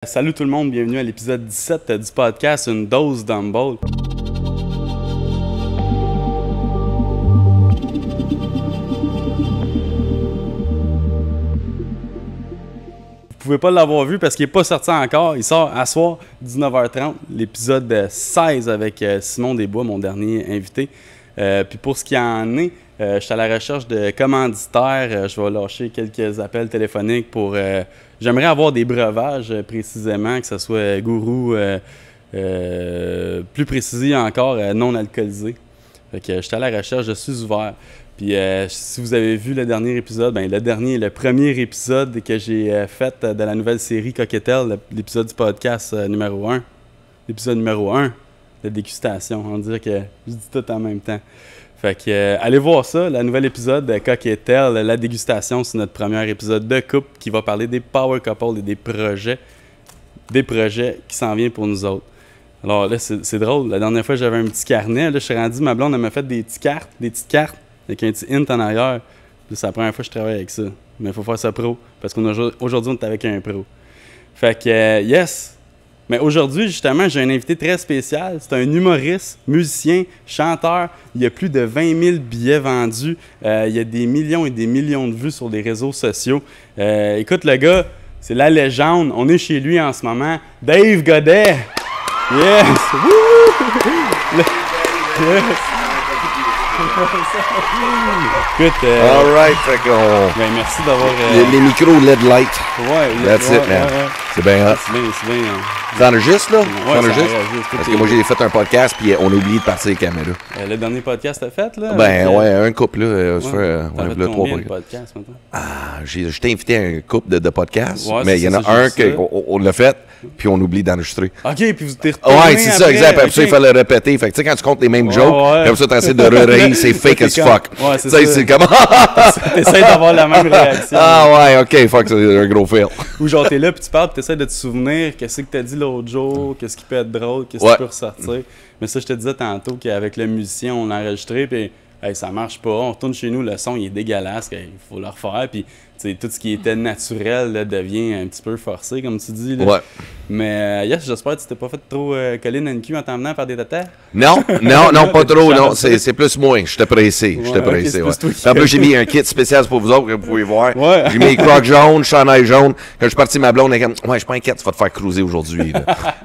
Salut tout le monde, bienvenue à l'épisode 17 du podcast Une dose d'handball. Vous pouvez pas l'avoir vu parce qu'il n'est pas sorti encore. Il sort à soir, 19h30, l'épisode 16 avec Simon Desbois, mon dernier invité. Puis pour ce qui en est, je suis à la recherche de commanditaires. Je vais lâcher quelques appels téléphoniques pour... J'aimerais avoir des breuvages précisément, que ce soit gourou, plus précis encore, non alcoolisé. Fait que je suis à la recherche, je suis ouvert. Puis si vous avez vu le dernier épisode, le premier épisode que j'ai fait de la nouvelle série Coquetel, l'épisode du podcast numéro 1. L'épisode numéro 1, la dégustation. On dirait que je dis tout en même temps. Fait que allez voir ça, le nouvel épisode de Coquetel, la dégustation, c'est notre premier épisode de couple qui va parler des power couples et des projets qui s'en viennent pour nous autres. Alors là, c'est drôle, la dernière fois j'avais un petit carnet, là je suis rendu, ma blonde elle m'a fait des petites cartes avec un petit hint en arrière. C'est la première fois que je travaille avec ça, mais il faut faire ça pro, parce qu'aujourd'hui on est avec un pro. Fait que yes! Mais aujourd'hui, justement, j'ai un invité très spécial. C'est un humoriste, musicien, chanteur. Il y a plus de 20 000 billets vendus. Il y a des millions et des millions de vues sur les réseaux sociaux. Écoute, le gars, c'est la légende. On est chez lui en ce moment. Dave Godet! Yes! Woo! Yes! Écoute, all right, fait qu'on... Ben, merci d'avoir... Les micros LED light. Ouais, that's it, man. Ouais. C'est bien hot. C'est bien. Ça enregistre, là? Ouais, ça enregistre? Parce que moi, j'ai fait un podcast, puis on a oublié de partir les caméras. Le dernier podcast que t'as fait, là? Ben, ouais, un couple, là. T'as fait combien de podcasts, maintenant? Ah, je t'ai invité à un couple de podcasts, ouais, mais il y en a un qu'on l'a fait, puis on oublie d'enregistrer. OK, puis vous t'es retourné. Ouais, c'est ça, exact. Puis après ça, il fallait le répéter. Fait que, tu sais, quand tu comptes les mêmes jokes, comme ça, t'essaies de re-rire, c'est fake as fuck. Ouais, c'est ça. C'est comme... T'essaies d'avoir la même réaction. Ah ouais, OK, fuck, c'est un gros fail. Ou genre, t'es là, puis tu parles, puis t'essaies de te souvenir qu'est-ce que t'as dit l'autre jour, qu'est-ce qui peut être drôle, qu'est-ce qui peut ressortir. Mais ça, je te disais tantôt qu'avec le musicien, on l'a enregistré, puis hey, ça marche pas. On retourne chez nous, le son, il est dégueulasse, il faut le refaire, puis tout ce qui était naturel là, devient un petit peu forcé, comme tu dis. Là. Ouais. Mais yes, j'espère que tu t'es pas fait trop coller dans le cul en t'emmenant par des tatas. Non, pas trop, non. C'est plus moi. J'étais pressé. En plus, j'ai mis un kit spécial pour vous autres, que vous pouvez voir. Ouais. J'ai mis les crocs jaunes, chandail jaune. Quand je suis parti, ma blonde, elle est comme, ouais, je suis pas inquiète, tu vas te faire cruiser aujourd'hui.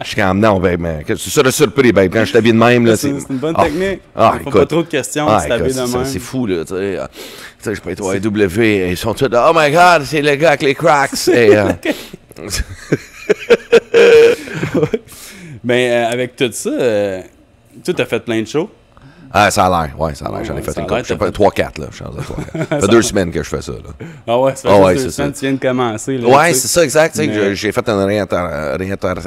Je suis comme, non, ben, c'est ça le surpris, ben, quand je t'habille de même. Là, c'est une bonne technique. Faut pas trop de questions, tu t'habilles de même. C'est fou, là, tu sais, je peux être au AW, ils sont tous là, oh my god, c'est le gars avec les cracks. Mais avec tout ça, tu as fait plein de shows. Ah, ça a l'air, ouais, ça a l'air. J'en ai fait une couple. J'ai fait 3-4, là. Ça fait 2 semaines que je fais ça, là. Ah ouais, ça fait 2 semaines que tu viens de commencer. Là, ouais, c'est ça, exact. J'ai fait une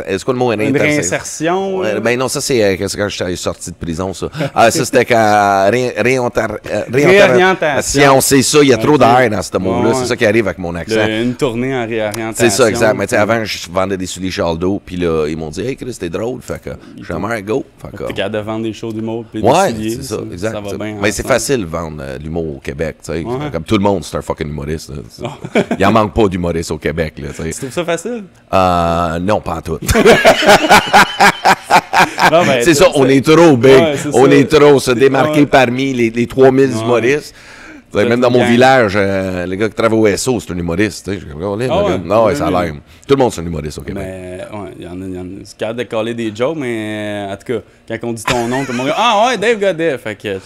est-ce que le mot est une réinsertion? Ben non, ça, c'est quand je suis sorti de prison, ça. Ah, ça, c'était quand... Réorientation. C'est ça, il y a trop d'air dans ce mot-là. C'est ça qui arrive avec mon accent. Une tournée en réorientation. C'est ça, exact. Mais tu sais, avant, je vendais des souliers Charles d'eau, puis là, ils m'ont dit, hey, Chris, c'était drôle. Fait que, jamais, go. T'es capable de vendre des shows d'humour, puis des souliers. C'est ça, exact. Ça va bien. Mais c'est facile de vendre l'humour au Québec, tu sais. Comme tout le monde, c'est un fucking humoriste. Il en manque pas d'humoristes au Québec, là, tu sais. Tu trouves ça facile? Non, pas en tout. Non, ben, c'est ça, on est trop big. On est trop se démarquer parmi les 3000 humoristes. Même dans mon village, le gars qui travaille au SO, c'est un humoriste. Non, ça a l'air. Tout le monde, c'est un humoriste au Québec. Mais, ouais, il y en a. C'est capable de coller des jokes, mais en tout cas, quand on dit ton nom, tout le monde dit ah ouais, Dave Godet. Fait que,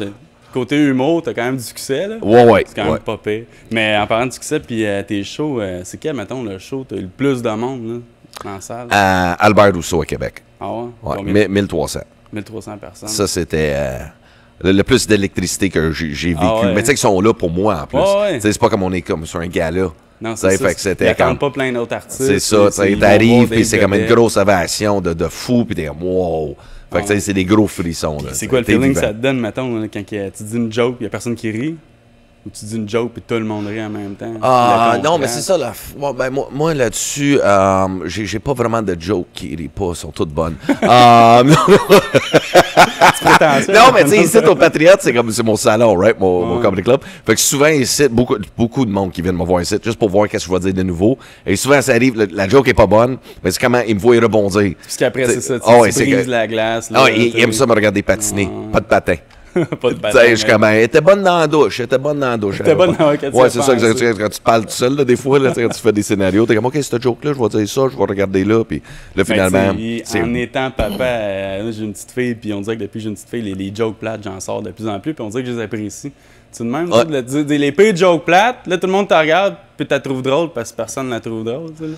côté humour, t'as quand même du succès, là. Ouais. C'est quand même pas pire. Mais en parlant de succès, puis tes shows, c'est quel, mettons, le show, t'as eu le plus de monde, là, dans la salle? Albert Rousseau à Québec. Ah ouais? 1300. 1300 personnes. Ça, c'était. Le plus d'électricité que j'ai vécu. Ouais. Mais tu sais qu'ils sont là pour moi en plus. Ouais. C'est pas comme on est comme sur un gala. Non, c'est ça. C'était il n'attend pas plein d'autres artistes. C'est ça. T'arrives, puis c'est comme une grosse ovation de fou, puis t'es wow. Fait que c'est des gros frissons. C'est quoi le feeling que ça te donne, mettons, quand tu dis une joke, il n'y a personne qui rit? Où tu dis une joke puis tout le monde rit en même temps. Non, mais c'est ça. Moi là-dessus, j'ai pas vraiment de jokes qui rient pas, sont toutes bonnes. Non, mais tu sais, ici, au Patriote, c'est mon salon, right? Mon comedy club. Fait que souvent, ici, beaucoup de monde qui viennent me voir ici, juste pour voir qu'est-ce que je vais dire de nouveau. Et souvent, ça arrive, la joke est pas bonne, mais c'est comment ils me voient rebondir. Parce qu'après, c'est ça, tu brises la glace. Là, ils aiment ça me regarder patiner. Pas de patin. Pas de patin. Je suis comme, elle était bonne dans la douche. Elle était bonne dans la douche. Ouais, c'est ça, quand tu parles tout seul, là, des fois, là, quand tu fais des scénarios, t'es comme, OK, cette joke-là, je vais dire ça, je vais regarder là, puis là, finalement. En étant papa, j'ai une petite fille, puis on dirait que depuis que j'ai une petite fille, les jokes plates, j'en sors de plus en plus, puis on dirait que je les apprécie. Tu de même, les pires jokes plates, là, tout le monde te regarde, puis tu la trouves drôle, parce que personne ne la trouve drôle, tu sais.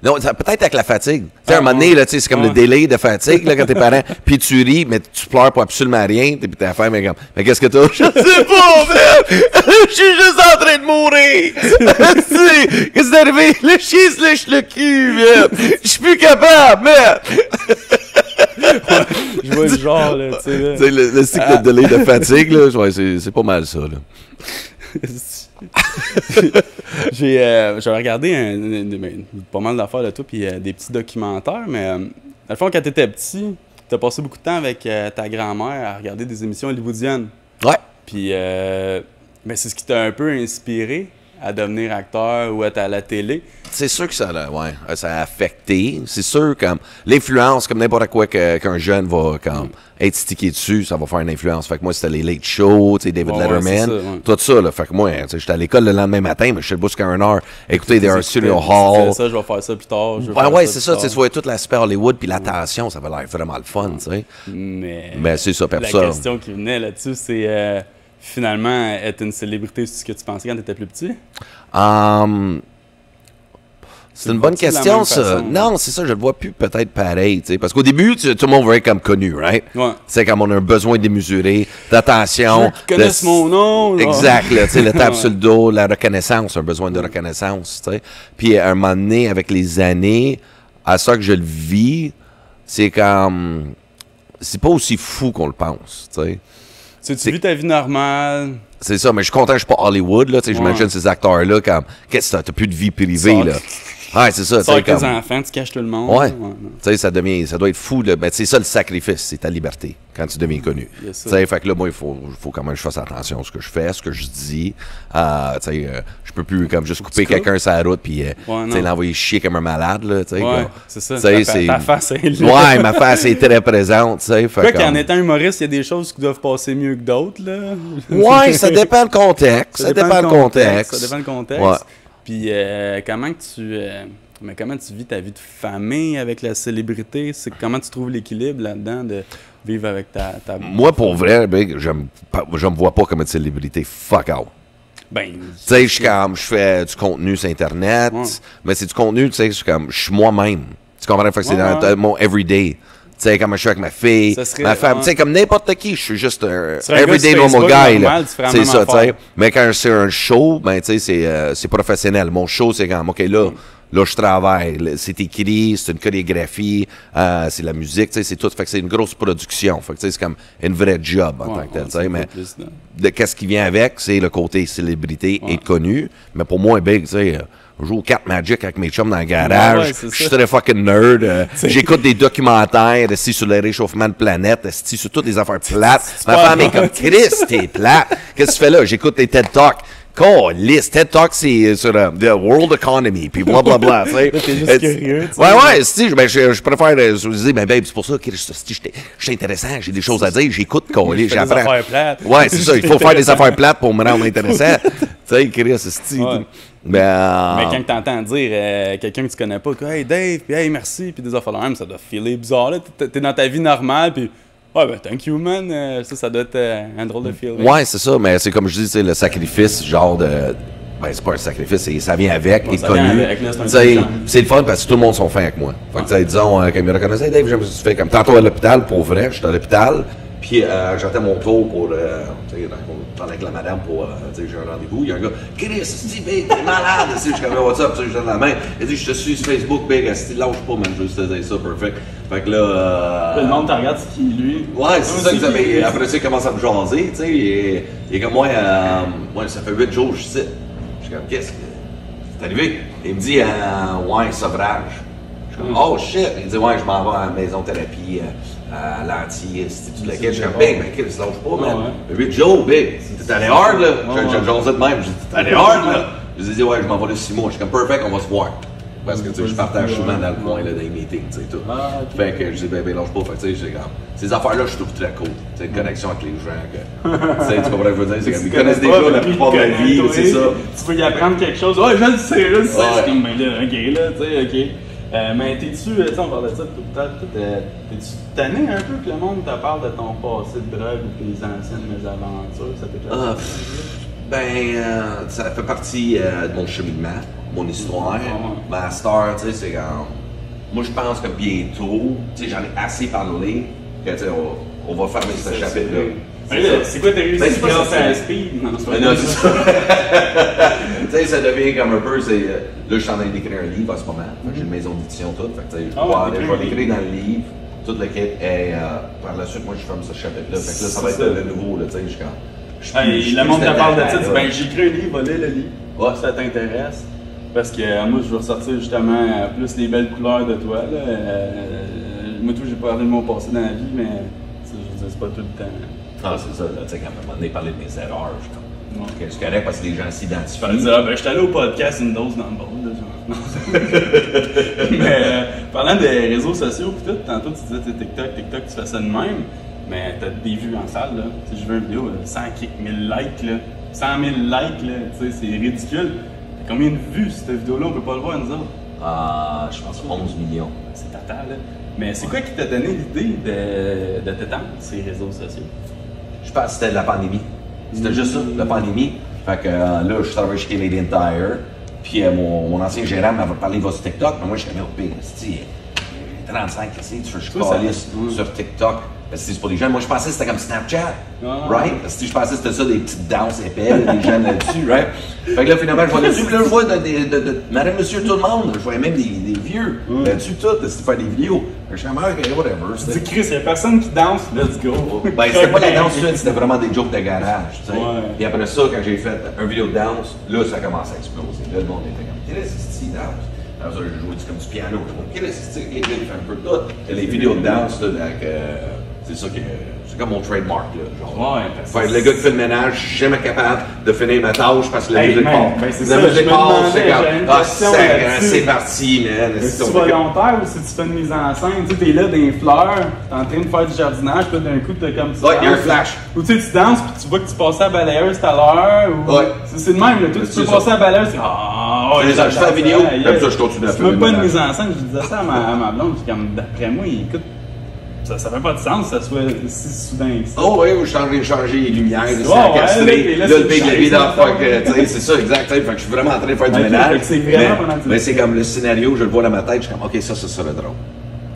Non, peut-être avec la fatigue. Tu sais, à un moment donné, là, c'est comme le délai de fatigue, là, quand t'es parent, puis tu ris, mais tu pleures pour absolument rien, puis ta femme est comme, mais qu'est-ce que t'as? Je sais pas, man! Je suis juste en train de mourir! Qu'est-ce qui est arrivé? Le chien se lèche le cul, man! Je suis plus capable, man! Je vois le genre, là, tu sais. Le cycle de délai de fatigue, là, ouais, c'est pas mal ça, là. J'avais regardé pas mal d'affaires de tout, puis des petits documentaires, mais dans le fond, quand t'étais petit, t'as passé beaucoup de temps avec ta grand-mère à regarder des émissions hollywoodiennes. Ouais. Puis c'est ce qui t'a un peu inspiré à devenir acteur ou être à la télé. C'est sûr que ça a affecté. C'est sûr, comme l'influence, comme n'importe quoi qu'un jeune va être stické dessus, ça va faire une influence. Fait que moi, c'était les late shows, David Letterman, tout ça. Là. Fait que moi, j'étais à l'école le lendemain matin, mais je suis le bout jusqu'à 1 heure, écouter des Arsenio Hall. Ça, je vais faire ça plus tard. C'est ça. Tu vois toute l'aspect Hollywood, puis l'attention, ça va l'air vraiment le fun, tu sais. Mais c'est ça, la question qui venait là-dessus, c'est finalement, être une célébrité, c'est ce que tu pensais quand tu étais plus petit? C'est une bonne question, ça. Non, c'est ça, je le vois plus peut-être pareil, tu sais. Parce qu'au début, tout le monde veut être comme connu, right? Ouais. C'est comme on a un besoin démesuré, d'attention. Ils connaissent mon nom. Exact, là, tu sais, le tape sur le dos, la reconnaissance, un besoin de reconnaissance, tu sais. Puis à un moment donné, avec les années, à ça que je le vis, c'est comme... C'est pas aussi fou qu'on le pense, tu sais. Tu vis ta vie normale. C'est ça, mais je suis content que je suis pas Hollywood, là, tu sais, j'imagine ces acteurs-là, comme, qu'est-ce que t'as plus de vie privée, là. Ouais, c'est ça. Avec tes enfants, tu caches tout le monde. Ouais. Tu sais, ça doit être fou, là. Ben, c'est ça le sacrifice, c'est ta liberté, quand tu deviens connu. Tu sais, fait que là, moi, il faut quand même que je fasse attention à ce que je fais, ce que je dis. Tu sais, je peux plus, comme, juste couper quelqu'un sur la route, puis, tu sais, l'envoyer chier comme un malade, là, tu sais. Ouais, c'est ça. Ta face est là. Ouais, ma face est très présente, tu sais. Fait qu'en étant humoriste, il y a des choses qui doivent passer mieux que d'autres, là. Ouais, ça dépend le contexte. Ça dépend le contexte. Ouais. Puis comment tu vis ta vie de famille avec la célébrité? Comment tu trouves l'équilibre là-dedans de vivre avec ta... Moi, pour vrai, je me vois pas comme une célébrité. Fuck out. Ben, tu sais, je fais du contenu sur Internet, mais c'est du contenu, tu sais, je suis moi-même. Tu comprends? Fait que c'est dans mon everyday. Tu sais, comme je suis avec ma fille, ma femme, tu sais, comme n'importe qui, je suis juste un everyday normal guy, là. C'est ça, tu sais. Mais quand c'est un show, ben, tu sais, c'est professionnel. Mon show, c'est comme, OK, là, je travaille. C'est écrit, c'est une chorégraphie, c'est la musique, tu sais, c'est tout. Fait que c'est une grosse production. Fait que, tu sais, c'est comme une vraie job en tant que tel, tu sais. Mais qu'est-ce qui vient avec, c'est le côté célébrité, être connu. Mais pour moi, big, tu sais, je joue aux cartes Magic avec mes chums dans le garage. Je suis très fucking nerd. J'écoute des documentaires sur le réchauffement de planète, sur toutes les affaires plates. Ma femme est comme, Chris, t'es plate. Qu'est-ce que tu fais là? J'écoute les TED Talks. Liste. TED Talk, c'est sur the world economy, puis blablabla. T'es juste curieux. Ouais, je préfère dire, ben, babe, c'est pour ça que je suis intéressant, j'ai des choses à dire, j'écoute, j'apprends. Des affaires plates. Ouais, c'est ça, il faut faire des affaires plates pour me rendre intéressant. Tu sais, Chris, c'est mais quand t'entends dire quelqu'un que tu connais pas, hey Dave, puis hey merci, puis des affaires de même, ça doit filer bizarre. Là. T'es dans ta vie normale, puis ouais, ben thank you, man. Ça doit être un drôle de feeling. Ouais, c'est ça, mais c'est comme je dis, c'est le sacrifice, genre de. Ben, c'est pas un sacrifice, ça vient avec, il est connu. C'est le fun parce que tout le monde sont fins avec moi. Fait que, disons, quand ils me reconnaissent, hey Dave, j'aime ce que tu fais. Comme tantôt à l'hôpital, pour vrai, je suis à l'hôpital. Puis j'attends mon tour pour parler avec la madame pour dire j'ai un rendez-vous. Il y a un gars, Chris, Steve, big, t'es malade. Je suis comme, what's up? Je donne la main. Il dit, je te suis sur Facebook, big, Steve, lâche pas, man, je veux juste te dire ça, perfect. Fait que là. Le monde te regarde, c'est qui lui? Ouais, c'est ça que ça fait. Après ça, il commence à me jaser, tu sais. Il est comme moi, ça fait 8 jours que je suis ici. Je suis comme, qu'est-ce que c'est arrivé? Il me dit, ouais, sevrage. Je suis comme, oh shit! Il dit, ouais, je m'en vais à la maison thérapie. À l'anti, c'était tout lequel. Je suis comme, big, mais Chris, lâche pas, man. 8 jours, big. T'es allé hard, là. J'ai jasé de même. J'ai dit, t'es allé hard, là. Je lui ai dit, ouais, je m'en vais là 6 mois. Je suis comme, perfect, on va se voir. Parce que, tu sais, je partage souvent dans le coin, là, dans les meetings, tu sais, tout. Fait que, je dis, ben, lâche pas. Fait que, tu sais, comme, ces affaires-là, je trouve très cool. Tu sais, une connexion avec les gens. Tu sais, tu comprends ce que je veux dire? C'est comme, ils connaissent déjà la plupart de la vie, c'est ça. Tu peux y apprendre quelque chose. Ouais, je le sais, là, c'est comme, ben là, ok, là, tu sais, ok. Mais t'es-tu, on parlait de ça t'es-tu tanné un peu que le monde te parle de ton passé de drogue ou tes anciennes mésaventures? Ça ça fait partie de mon cheminement, mon histoire. Ma star, tu sais, c'est quand. Moi, je pense que bientôt, tu sais, j'en ai assez parlé que, tu sais, on va fermer ce chapitre-là. C'est quoi tes réussites grâce à Speed? Non, c'est ça. Tu sais, ça devient comme un peu, là, je suis en train d'écrire un livre en ce moment. J'ai une maison d'édition toute. Fait que, tu sais, je vais l'écrire dans le livre, toute le kit. Et par la suite, moi, je ferme ce chapitre-là. Fait que là, ça va être le nouveau, là, tu sais, le monde te parle de ça, ben j'ai écrit un livre, va lire le livre. Ouais. Ça t'intéresse. Parce que moi, je veux ressortir justement plus les belles couleurs de toi. Là. Moi, tout, j'ai parlé de mon passé dans la vie, mais je veux dire, c'est pas tout le temps. Ah, c'est ça, tu sais, quand à un moment donné, parler de mes erreurs, je suis comme. C'est correct parce que les gens s'identifient. Je dire, ben, je suis allé au podcast une dose dans le bol, là, genre. Mais parlant des réseaux sociaux, pis tout, tantôt tu disais, TikTok, tu fais ça de même, mais t'as des vues en salle, là. Si je veux une vidéo, 100 000 likes, là. 100 000 likes, là, tu sais, c'est ridicule. Combien de vues cette vidéo-là, on peut pas le voir, nous autres? Je pense 11 millions. C'est total, là. Mais c'est quoi qui t'a donné l'idée de t'étendre ces réseaux sociaux? Je pense que c'était la pandémie. C'était juste ça, la pandémie. Fait que là, je travaillais chez Canadian Tire. Puis mon ancien gérant m'avait parlé de votre TikTok. Mais moi, je suis comme, oh, j'ai 35, tu fais, je calisse sur TikTok. Parce que c'est pour les jeunes. Moi, je pensais que c'était comme Snapchat, right? Parce que je pensais que c'était ça, des petites danses épais, des jeunes là-dessus, right? Fait que là, finalement, je vois là-dessus. Puis là, je vois madame, monsieur, tout le monde. Je voyais même des vieux là-dessus, tout, de faire des vidéos. Je suis comme, ok, whatever. Tu dis, Chris, il n'y a personne qui danse, let's go. Ben, c'était pas la danse, c'était vraiment des jokes de garage, tu sais. Et après ça, quand j'ai fait une vidéo de danse, là, ça commence à exploser. Là, le monde était comme, qu'est-ce que c'est danse? Alors, ça, je jouais comme du piano. Qu'est-ce que c'est? Il fait un peu de tout. Et les vidéos de danse, là, c'est ça qui c'est comme mon trademark, là. Genre. Ouais, le gars qui fait le ménage, je suis jamais capable de finir ma tâche parce que la musique part. La musique part, c'est comme, c'est parti, man. C'est volontaire ou si tu fais une mise en scène, tu sais, t'es là dans les fleurs, t'es en train de faire du jardinage, puis d'un coup, t'as comme ça. Ouais, il y a un flash. Ou tu sais, tu danses, puis tu vois que tu passais à la balayeuse tout à l'heure. Ouais. C'est le même, là. Toi, tu peux passer à la balayeuse, c'est je fais la vidéo, comme ça, je continue à faire. C'est même pas une mise en scène, je disais ça à ma blonde, puis comme, d'après moi, écoute. Ça fait pas de sens que ça soit si soudain que ça. Oh oui, vous changez les lumières, c'est encastré. Là, le big levy dans le c'est ça, exact. Fait que je suis vraiment en train de faire du ménage. Mais c'est comme le scénario, je le vois dans ma tête, je suis comme, ok, ça serait drôle.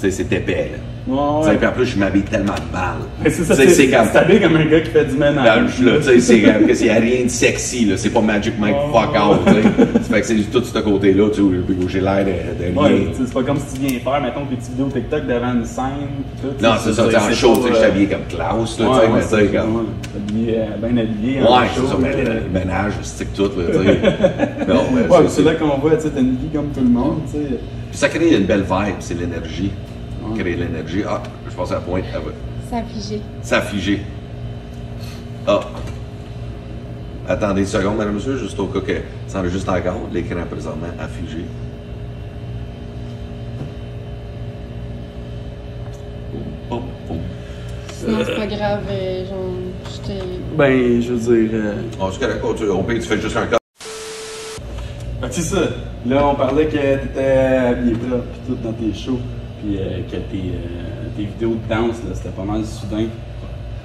Tu sais, c'est épais, là. Ouais. Puis en plus, je m'habille tellement mal. Mais c'est ça, c'est habillé comme un gars qui fait du ménage. Tu sais, c'est comme, il n'y a rien de sexy, là. C'est pas Magic Mike fuck out, tu sais. Fait que c'est tout ce côté-là, tu sais, où j'ai l'air de ouais, c'est pas comme si tu viens faire, mettons, des petites vidéos TikTok devant une scène, pis tout. Non, c'est ça, en show, tu sais, je suis habillé comme Klaus, là, tu sais, mais tu sais, comme. Bien habillé. Ouais, c'est ça, mais le ménage, stick tout, là, tu sais. Ouais, c'est là qu'on voit, tu sais, t'as une vie comme tout le monde, tu sais. Puis ça crée une belle vibe, c'est l'énergie. Créer l'énergie. Ah, je pense à la pointe. S'affiger. S'affiger. Ah. Attendez une seconde, madame, monsieur, juste au cas que ça enregistre encore. L'écran présentement affigé. Non, c'est pas grave, genre, je t'ai. Ben, je veux dire. Oh, c'est correct, au pire, tu fais juste un cas. C'est ça. Là, on parlait que t'étais habillé propre pis tout dans tes shows. Puis que tes vidéos de danse, c'était pas mal soudain.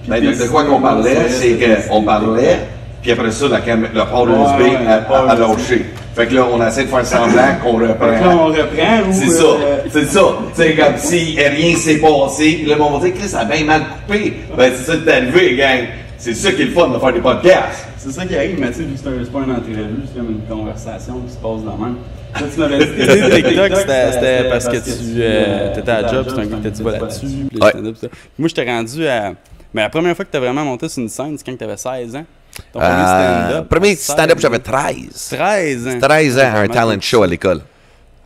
Ben, de quoi qu'on parlait, c'est qu'on parlait, puis après ça, le port USB a lâché. Fait que là, on essaie de faire semblant qu'on reprend. Fait que là, on reprend ou... C'est ça. Tu sais, comme si rien s'est passé. Puis là, on va dire, Chris, ça a bien mal coupé. Ben, c'est ça qui est arrivé, gang. C'est ça qui est le fun de faire des podcasts. C'est ça qui arrive, mais tu sais, c'est pas une entrevue, c'est comme une conversation qui se passe de même. Là, tu m'avais dit TikTok, c'était parce que tu étais à job, c'est un gars qui t'a dit va là-dessus. Moi, je t'ai rendu à... Mais la première fois que tu as vraiment monté sur une scène, c'est quand tu avais 16 ans. Ton premier stand-up. Premier stand-up, j'avais 13. 13 ans. 13 ans à un talent show à l'école.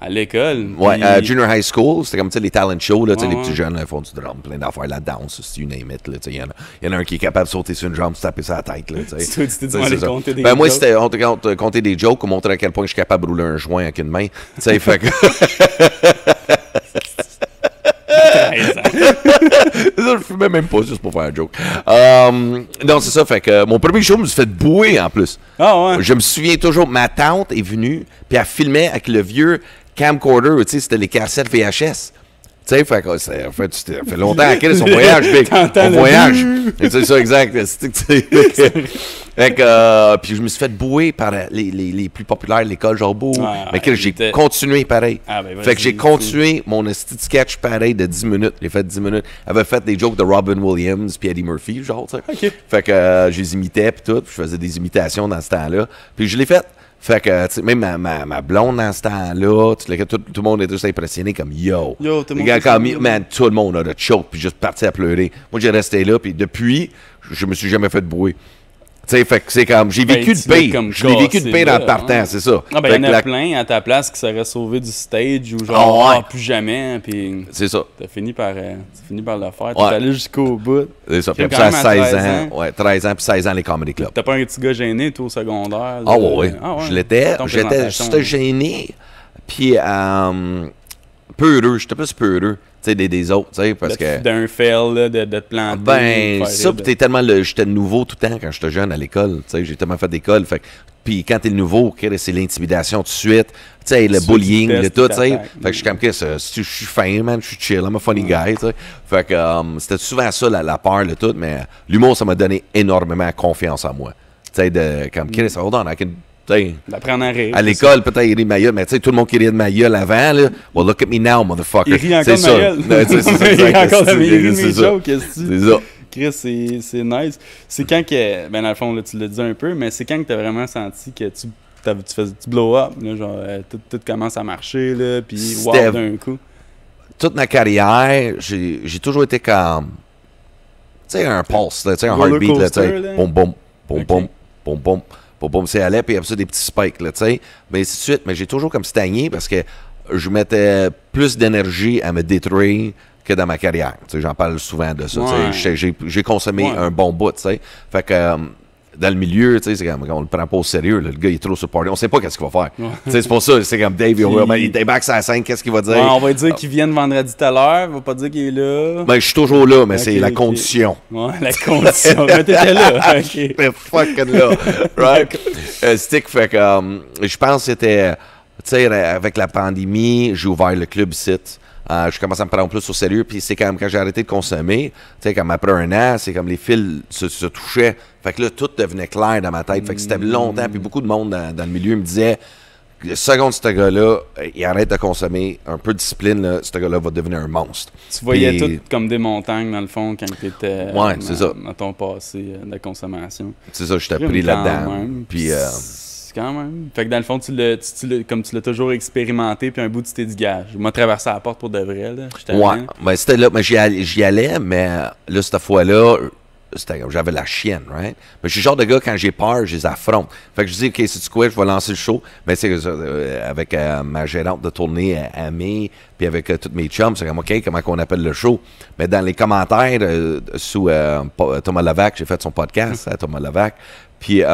À l'école? Ouais, junior high school, c'était comme les talent shows, là, les petits jeunes là, font du drum, plein d'affaires, la danse, si tu name it. Il y en a un qui est capable de sauter sur une jambe, se taper sur la tête. Là, tu t'es dit, on allait compter des jokes. Moi, c'était compter des jokes ou montrer à quel point je suis capable de rouler un joint avec une main. Fait que... Je fumais même pas juste pour faire un joke. Non, c'est ça. Fait que mon premier show me s'est fait bouer en plus. Ah ouais. Je me souviens toujours, ma tante est venue, puis elle filmait avec le vieux camcorder, tu sais, c'était les cassettes VHS. Tu sais, ça fait longtemps qu'elle son voyage, big. On voyage. C'est ça, exact. Puis je me suis fait bouer par les plus populaires de l'école, genre beau. Mais que j'ai continué pareil. Fait que j'ai continué mon petit sketch pareil de 10 minutes. J'ai fait 10 minutes. J'avais fait des jokes de Robin Williams puis Eddie Murphy, genre, tu sais. Okay. Fait que je les imitais puis tout. Puis je faisais des imitations dans ce temps-là. Puis je l'ai fait. Fait que, tu sais, même ma blonde dans ce temps-là, tout le monde était juste impressionné comme yo. Tout le monde a de choke puis juste parti à pleurer. Moi, j'ai resté là, puis depuis, je me suis jamais fait bouer. Tu sais, fait que c'est comme, j'ai vécu de paix. Je l'ai vécu de paix dans le partant, c'est ça. Ah, ben, il y en a plein à ta place qui seraient sauvés du stage ou genre, plus jamais, puis... C'est ça. T'as fini par le faire, t'es allé jusqu'au bout. C'est ça, puis ça, 16 ans. Ouais, 13 ans, puis 16 ans, les comedy clubs. T'as pas un petit gars gêné, toi, au secondaire? Ah ouais. Je l'étais. J'étais gêné, puis peu heureux. J'étais plus peu heureux. Des autres, tu sais, parce que... D'un fail, là, de te planter. Ben, ça, puis t'es tellement... J'étais nouveau tout le temps quand j'étais jeune à l'école, tu sais, j'ai tellement fait d'école, fait puis quand t'es le nouveau, c'est l'intimidation tout de suite, tu sais, le bullying, le tout, tu sais. Fait que je suis comme, je suis fin, man, je suis chill, I'm a funny guy, tu sais. Fait que c'était souvent ça, la peur, le tout, mais l'humour, ça m'a donné énormément confiance en moi. Tu sais, comme, hold on, I can... D'apprendre à rire. À l'école, peut-être, il rit de ma gueule, mais tu sais, tout le monde qui rit de ma gueule avant, là, well, look at me now, motherfucker. Il rit encore de ma gueule. Il rit encore de mes jokes, c'est ça. Chris, c'est nice. C'est quand que, ben dans le fond, là, tu l'as dit un peu, mais c'est quand que t'as vraiment senti que tu blow up, là, genre, tout commence à marcher, là, puis wow, d'un coup. Toute ma carrière, j'ai toujours été comme, tu sais, un pulse, tu sais, un heartbeat, là, tu sais, boum, boum, boum, boum, boum, boum. Bon, c'est allait, puis après ça, des petits spikes, là, tu sais. Mais ainsi de suite. Mais j'ai toujours comme stagné parce que je mettais plus d'énergie à me détruire que dans ma carrière. Tu sais, j'en parle souvent de ça. Ouais. J'ai consommé un bon bout, tu sais. Fait que dans le milieu, tu sais, c'est comme on le prend pas au sérieux. Là. Le gars, il est trop sur le party. On sait pas qu'est-ce qu'il va faire. Ouais. Tu sais, c'est pour ça, c'est comme Dave, il débarque sur la scène, qu'est-ce qu'il va dire? Ouais, on va dire qu'il vient vendredi tout à l'heure, on va pas dire qu'il est là. Ben, je suis toujours là, mais c'est la condition. Ouais, la condition. Mais t'étais là. J'étais fucking là. Right? Stick, fait que je pense que c'était, tu sais, avec la pandémie, j'ai ouvert le club site. Je commence à me prendre plus au sérieux, puis c'est quand j'ai arrêté de consommer, tu sais, comme après un an, c'est comme les fils se touchaient. Fait que là, tout devenait clair dans ma tête. Fait que c'était longtemps, puis beaucoup de monde dans le milieu me disait, seconde, ce gars-là, il arrête de consommer, un peu de discipline, là, ce gars-là va devenir un monstre. Tu voyais tout comme des montagnes, dans le fond, quand tu étais dans ton passé de la consommation. C'est ça, je t'ai pris là-dedans. Puis... quand même. Fait que dans le fond, comme tu l'as toujours expérimenté, puis un bout, tu t'es dit, gars, je m'ai traversé la porte pour de vrai, là. Ouais, ben c'était là, mais j'y allais, mais là, cette fois-là, j'avais la chienne, right? Mais je suis le genre de gars, quand j'ai peur, je les affronte. Fait que je dis, OK, si tu quoi, je vais lancer le show. Mais c'est avec ma gérante de tournée, Amé, puis avec tous mes chums, c'est comme, OK, comment qu'on appelle le show? Mais dans les commentaires, sous Thomas Levac, j'ai fait son podcast à Thomas Levac. Puis tout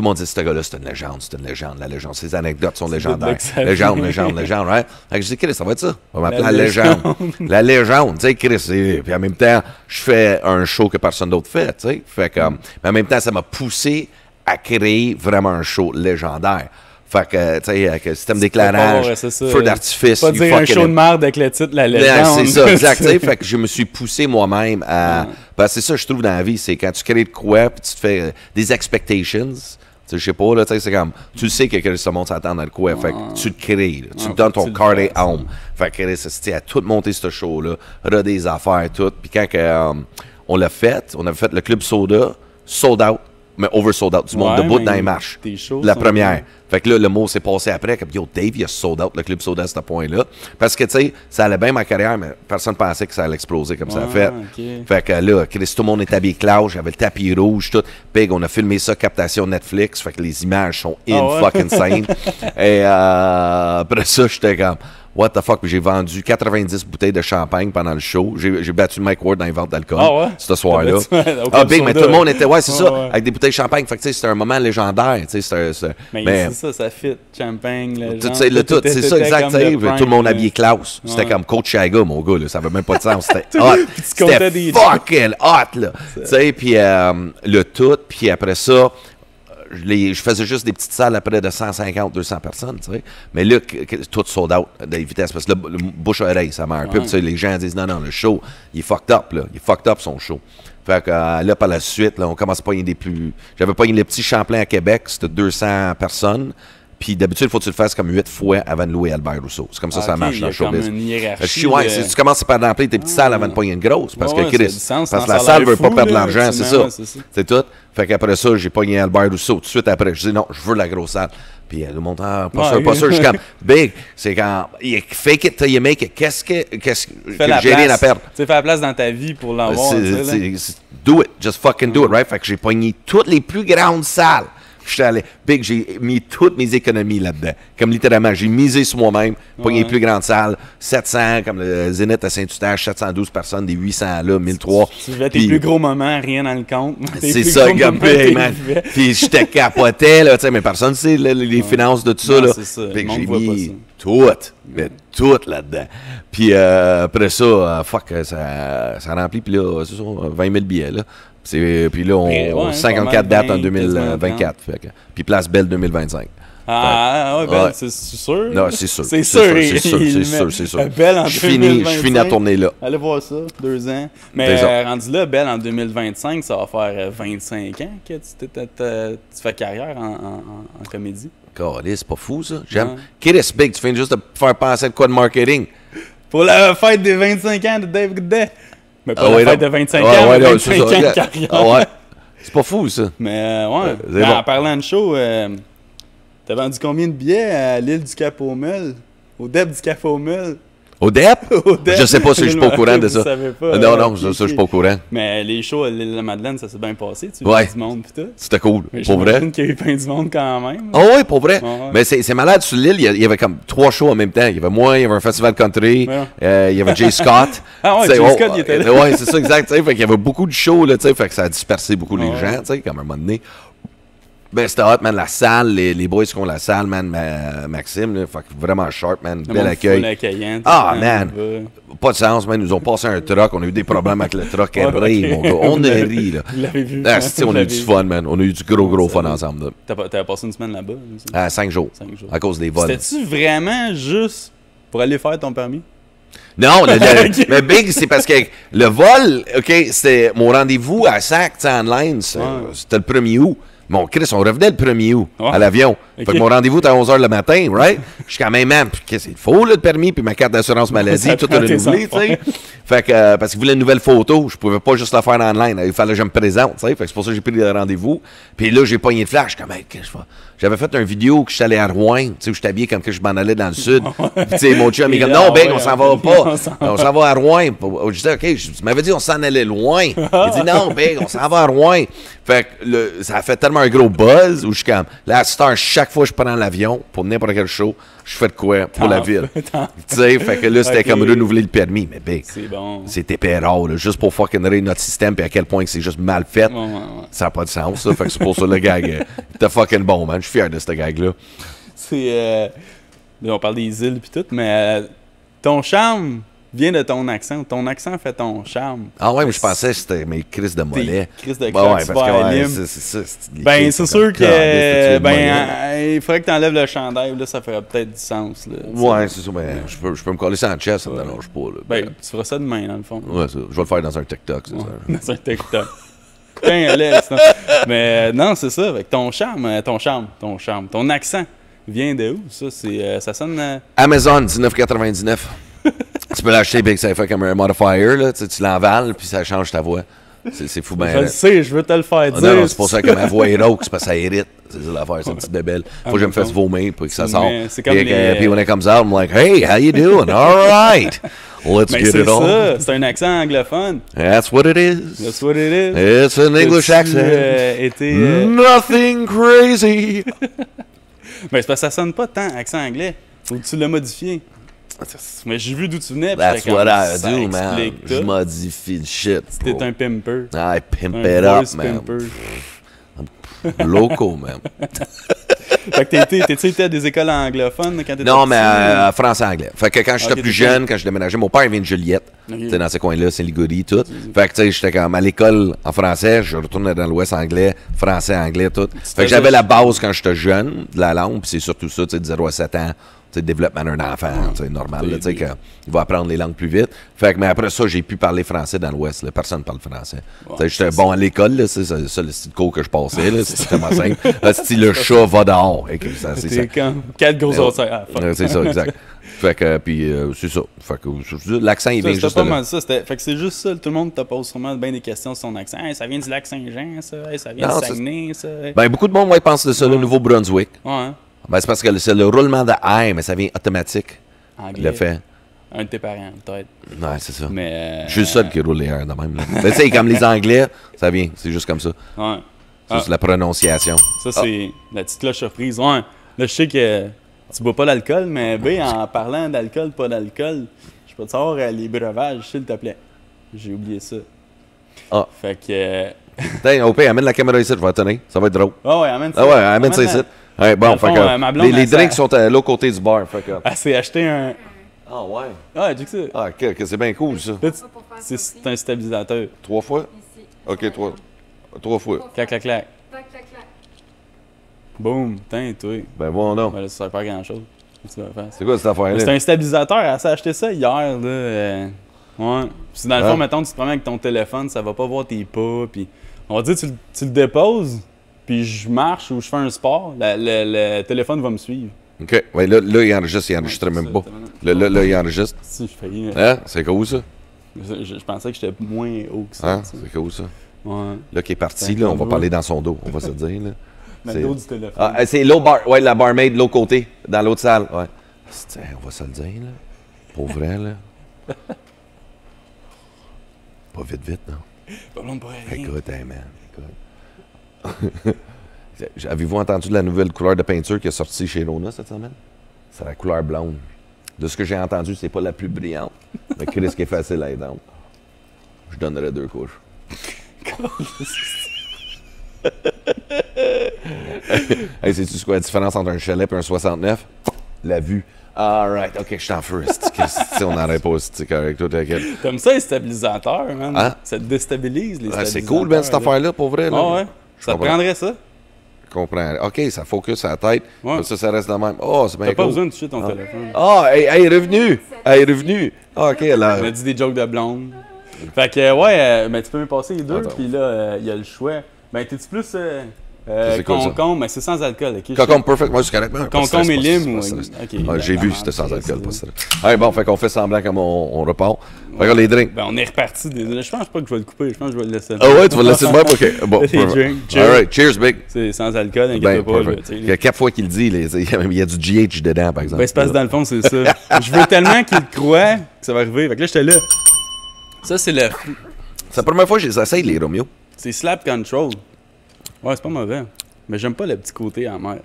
le monde dit, ce gars-là, c'est une légende, la légende. Ces anecdotes sont légendaires. Légende, right? Fait que je dis, Chris, ça va être ça. On va m'appeler la légende. La légende, tu sais, Chris. Puis en même temps, je fais un show que personne d'autre fait, tu sais. Fait que, mais en même temps, ça m'a poussé à créer vraiment un show légendaire. Fait que, tu sais, avec le système d'éclairage, feu d'artifice. Pas dire un show de merde avec le titre La Légende. C'est ça, exact. Fait que je me suis poussé moi-même à... Ben, c'est ça, je trouve, dans la vie, c'est quand tu crées de quoi, puis tu te fais des expectations, tu Je sais pas, là, c'est comme, tu sais que ce monde s'attend à quoi, fait que tu te crées, là, tu te donnes ton corps et âme. Fait que c'est à tout monter ce show-là, des affaires, tout. Puis quand on l'a fait, on avait fait le Club Soda, sold out, mais oversold out, du monde debout dans les marches. La première. Fait que là, le mot s'est passé après, comme yo, Dave, il a sold out le Club Soda à ce point-là. Parce que, tu sais, ça allait bien ma carrière, mais personne ne pensait que ça allait exploser comme ça a fait. Okay. Fait que là, Chris, tout le monde est habillé Klaus, j'avais le tapis rouge, tout. Big, on a filmé ça, captation Netflix, fait que les images sont fucking scène. Et après ça, j'étais comme, what the fuck, puis j'ai vendu 90 bouteilles de champagne pendant le show. J'ai battu Mike Ward dans les ventes d'alcool ce soir-là. Big, mais tout le monde était, c'est ça, avec des bouteilles de champagne. Fait que, tu sais, c'était un moment légendaire, tu sais. Mais c'est ça fit, champagne, c'est ça, exact. Tout le monde habillé Klaus. C'était comme Coach Chaga, mon gars, là, ça avait même pas de sens. C'était hot. C'était fucking hot, là. Tu sais, puis le tout, puis après ça, je faisais juste des petites salles à près de 150, 200 personnes, tu sais. Mais là, tout sold out des vitesses. Parce que le bouche-oreille, ça meurt. Puis les gens disent, non, le show, il est fucked up, là. Il est fucked up, son show. Fait que là, par la suite, là, on commence à pogner des plus... J'avais pogné les petits Champlain à Québec, c'était 200 personnes. Puis d'habitude, il faut que tu le fasses comme 8 fois avant de louer Albert Rousseau. C'est comme ça ça marche dans le showbiz. Tu commences par remplir tes petites salles avant de pogner une grosse. Parce que Chris, parce que la salle ne veut pas perdre de l'argent, c'est ça. C'est tout. Fait qu'après ça, j'ai pogné Albert Rousseau. Tout de suite après, je dis non, je veux la grosse salle. Puis le monde, pas sûr. Je suis comme, Big, c'est quand, fake it till you make it. Qu'est-ce que j'ai rien à perdre? Tu fais la place dans ta vie pour l'avoir. Do it. Just fucking do it, right? Fait que j'ai pogné toutes les plus grandes salles. J'étais allé, Big, j'ai mis toutes mes économies là-dedans. Comme littéralement, j'ai misé sur moi-même, pogné les plus grandes salles, 700, comme le Zénith à Saint-Eustache, 712 personnes, des 800 là, 1003. Tu fais tes plus gros moments, rien dans le compte. C'est ça, comme Big, man. Puis j'étais capoté, là, tu sais, mais personne sait les finances de tout ça, là. Big, j'ai mis tout là-dedans. Puis après ça, ça remplit, puis là, c'est ça, 20 000 billets, là. Puis là, on 54 dates en 2024. Puis Place Belle 2025. Belle, c'est sûr? Non, c'est sûr. C'est sûr. Belle en 2025. Je finis à tourner là. Allez voir ça, 2 ans. Mais rendu là, Belle en 2025, ça va faire 25 ans que tu fais carrière en comédie. C'est pas fou, ça. J'aime. Chris Big, tu viens juste de faire penser à quoi de marketing? Pour la fête des 25 ans de Dave Goodday. Mais pas la fête de 25 ans, mais 25 ans de carrière. C'est pas fou, ça. Mais en parlant de show, t'as vendu combien de billets à l'île du Cap-aux-Mules? Au DEP du Cap-aux-Mules? Au DEP? Je sais pas si je suis pas au courant de ça. Pas, non, ça, je suis pas au courant. Mais les shows à l'île de la Madeleine, ça s'est bien passé. Tu vois du monde pis tout. C'était cool. Pour vrai. J'imagine qu'il y a eu plein du monde quand même. Oui, pour vrai. Mais c'est malade. Sur l'île, il y avait comme 3 shows en même temps. Il y avait moi, il y avait un festival country, il y avait Jay Scott. Jay Scott, il était là. Oui, c'est ça, exact. Fait qu'il y avait beaucoup de shows, là, fait que ça a dispersé beaucoup les gens, comme à un moment donné. Ben, c'était hot, man. La salle, les boys qui ont la salle, man, Maxime, là, vraiment sharp, man. Bel accueil. Man. Pas de sens, man. Ils nous ont passé un truck. On a eu des problèmes avec le truck. Mon gars. On a ri, là. Vous l'avez vu. On a eu du fun, man. On a eu du gros fun ensemble, là. T'as passé une semaine là-bas? 5 jours. À cause des vols. C'était-tu vraiment juste pour aller faire ton permis? Non, mais Big, c'est parce que le vol, c'était mon rendez-vous à SAC, online. C'était le 1er août. Mon Chris, on revenait le 1er août à l'avion. Fait que mon rendez-vous était à 11h le matin, right? Je suis quand même, man, qu'est-ce qu'il faut, là, le permis, puis ma carte d'assurance maladie, tout renouvelé, tu sais. Fait que, parce qu'il voulait une nouvelle photo, je pouvais pas juste la faire en ligne. Il fallait que je me présente, tu sais. Fait que c'est pour ça que j'ai pris le rendez-vous. Puis là, j'ai pogné le flash. Comme, hey, qu'est-ce que je fais? J'avais fait une vidéo que je suis allé à Rouen, tu sais, où je t'habillais comme que je m'en allais dans le sud. Puis, tu sais, mon chum, il est comme, non, Ben, on s'en va pas. On s'en va à Rouen. Je disais, OK, tu m'avais dit, on s'en allait loin. Il dit, non, Ben, on s'en va à Rouen. Fait que ça a fait tellement un gros buzz où je suis comme, là, à cette heure, chaque fois que je prends l'avion pour n'importe quel show, je fais de quoi pour la ville. Tu sais, fait que là, c'était comme renouveler le permis. Mais Ben, c'était pérard, là, juste pour fucking rire notre système puis à quel point que c'est juste mal fait. Ça n'a pas de sens, ça. Fait que c'est pour ça le gag. T'es fucking bon, man. Je suis fier de ce gag-là. C'est. On parle des îles puis tout, mais ton charme vient de ton accent. Ton accent fait ton charme. Ah ouais, mais je pensais que c'était mes crises de mollet. Crises de crocs, c'est sûr que il faudrait que tu enlèves le chandail, là, ça ferait peut-être du sens. Là, ouais, c'est ça, mais je peux me coller ça en chest, ça me dérange pas. Là. Ben, tu feras ça demain, dans le fond. Ouais, ça. Je vais le faire dans un TikTok, c'est ça. Dans un TikTok. Putain, Alex. Non. Mais non, c'est ça. Avec ton ton accent vient de où, ça? Ça sonne... Amazon, $19,99. Tu peux l'acheter, puis ça fait comme un modifier, là. Tu l'envales, puis ça change ta voix. C'est fou, ben. Je le sais, je veux te le faire dire. Non, c'est pour ça que ma voix est rauque, c'est parce que ça irrite. C'est ça l'affaire, c'est une petite bébelle. Faut que je me fasse vomir pour que ça sorte. Puis when it comes out, I'm like, hey, how you doing? All right. Let's get it on. C'est ça, c'est un accent anglophone. That's what it is. That's what it is. It's an English accent. Nothing crazy. Mais c'est parce que ça sonne pas tant accent anglais. Ou tu l'as modifié. Mais j'ai vu d'où tu venais. That's what I do, man. Je modifie le shit. T'es un pimper. I pimp it up, man. Loco, man. Fait que t'étais à des écoles anglophones quand t'étais Non, mais français-anglais. Fait que quand j'étais plus jeune, quand je déménageais, mon père vient de Juliette. Tu sais, dans ces coins-là, Saint-Ligorie, tout. Fait que tu sais, j'étais comme à l'école en français, je retournais dans l'Ouest anglais, français, anglais, tout. Fait que j'avais la base quand j'étais jeune de la langue, puis c'est surtout ça, tu sais, de 0 à 7 ans. Le développement d'un enfant, c'est normal, tu sais, qu'il va apprendre les langues plus vite. Fait que, mais après ça, j'ai pu parler français dans l'Ouest. Là. Personne ne parle français. Ouais, j'étais bon à l'école, c'est ça le style de cours que je passais. C'était tellement simple. Le chat va dehors. C'est comme 4 gros autres. C'est ça, exact. Fait que, puis c'est ça. Fait que l'accent, il vient juste pas de là. mal ça. Fait que c'est juste ça. Tout le monde te pose sûrement bien des questions sur son accent. Hey, ça vient du lac Saint-Jean, ça. Hey, ça vient de Saguenay, ça. Ben, beaucoup de monde pense de ça, le Nouveau-Brunswick. Ouais. Ben, c'est parce que c'est le roulement de I, mais ça vient automatique. Anglais. Le fait. Un de tes parents, peut-être. Ouais, c'est ça. Mais. Je suis le seul qui roule les R de même. Tu sais, comme les Anglais, ça vient. C'est juste comme ça. Ouais. C'est la prononciation. Ça, c'est la petite cloche surprise. Ouais. Là, je sais que tu bois pas d'alcool, mais B, en parlant d'alcool, pas d'alcool, je peux te savoir les breuvages, s'il te plaît. J'ai oublié ça. Ah. Fait que. Tiens, OP, amène la caméra ici, je vais la tenir. Ça va être drôle. Ah ouais, amène ça. Ah ouais, amène ça ici. Ouais, bon, fait que les drinks sont à l'autre côté du bar. Fait que... Elle s'est acheté un... Ah ouais? Ah, j'ai que ça. Ah, ok, c'est bien cool, ça. C'est un stabilisateur. 3 fois? Ok, 3 fois. Clac, clac, clac. Clac, clac, clac. Boum, putain, toi. Ben bon, non. Ben là, ça sert pas à grand-chose. C'est quoi cette affaire-là? C'est un stabilisateur, elle s'est acheté ça hier, là. Ouais. Puis dans le fond, mettons, tu te promènes avec ton téléphone, ça va pas voir tes pas, puis... On va dire, tu le déposes, puis je marche ou je fais un sport, le téléphone va me suivre. OK. Ouais, là, il enregistre même pas. Là, il enregistre. Si, je faillis. Hein? C'est cool, ça? Je pensais que j'étais moins haut que ça. Hein? C'est cool, ça. Ouais. Là, qui est parti, là, on va parler dans son dos, on va se dire, là. Dans le dos du téléphone. Ah, c'est l'autre bar, ouais, la barmaid de l'autre côté, dans l'autre salle, ouais. Tiens, on va se le dire, là. Pour vrai, là. Pas vite, non? Pas long pour rien. Écoute, hey man, écoute. Avez-vous entendu de la nouvelle couleur de peinture qui est sortie chez Rona cette semaine? C'est la couleur blonde. De ce que j'ai entendu, c'est pas la plus brillante. Mais Chris qui est facile à aider. Je donnerais 2 couches. Hey, sais-tu quoi la différence entre un chalet et un 69? La vue. Alright, ok, je suis en feu. On n'arrête pas, c'est correct. Comme ça, les stabilisateurs, man. Hein? Ça te déstabilise, les stabilisateurs. C'est cool, ben, cette affaire-là, pour vrai. Là. Ah ouais? Ça te prendrait ça? Je comprends. Ok, ça focus à la tête. Ouais. Ça reste de même. Oh, c'est bien cool. T'as pas besoin de toucher ton téléphone. Ah, elle est revenue. Elle est revenue. Ah, ok, là. On a dit des jokes de blonde. Fait que, ouais, ben, tu peux me passer les deux, puis là, il y a le choix. Ben, t'es-tu plus concombre, mais c'est sans alcool, ok? Concombre, perfect, moi, c'est correct. Concombre et lime, ou... J'ai vu, c'était sans alcool, pas ça. Allez, bon, fait qu'on fait semblant comme on repart. Regarde les drinks. Ben, on est reparti. Je pense pas que je vais le couper, je pense que je vais le laisser. Ah ouais, tu vas le laisser de même? Ok, bon. Les drinks, all right, cheers, big. C'est sans alcool, inquiète pas. Il y a 4 fois qu'il le dit, il y a du GH dedans, par exemple. Ben, c'est parce que dans le fond, c'est ça. Je veux tellement qu'il croit que ça va arriver. Fait que là, j'étais là. Ça, c'est le... C'est la première fois que j'essaye les Romeo. C'est Slap Control. Ouais, c'est pas mauvais. Mais j'aime pas le petit côté amer.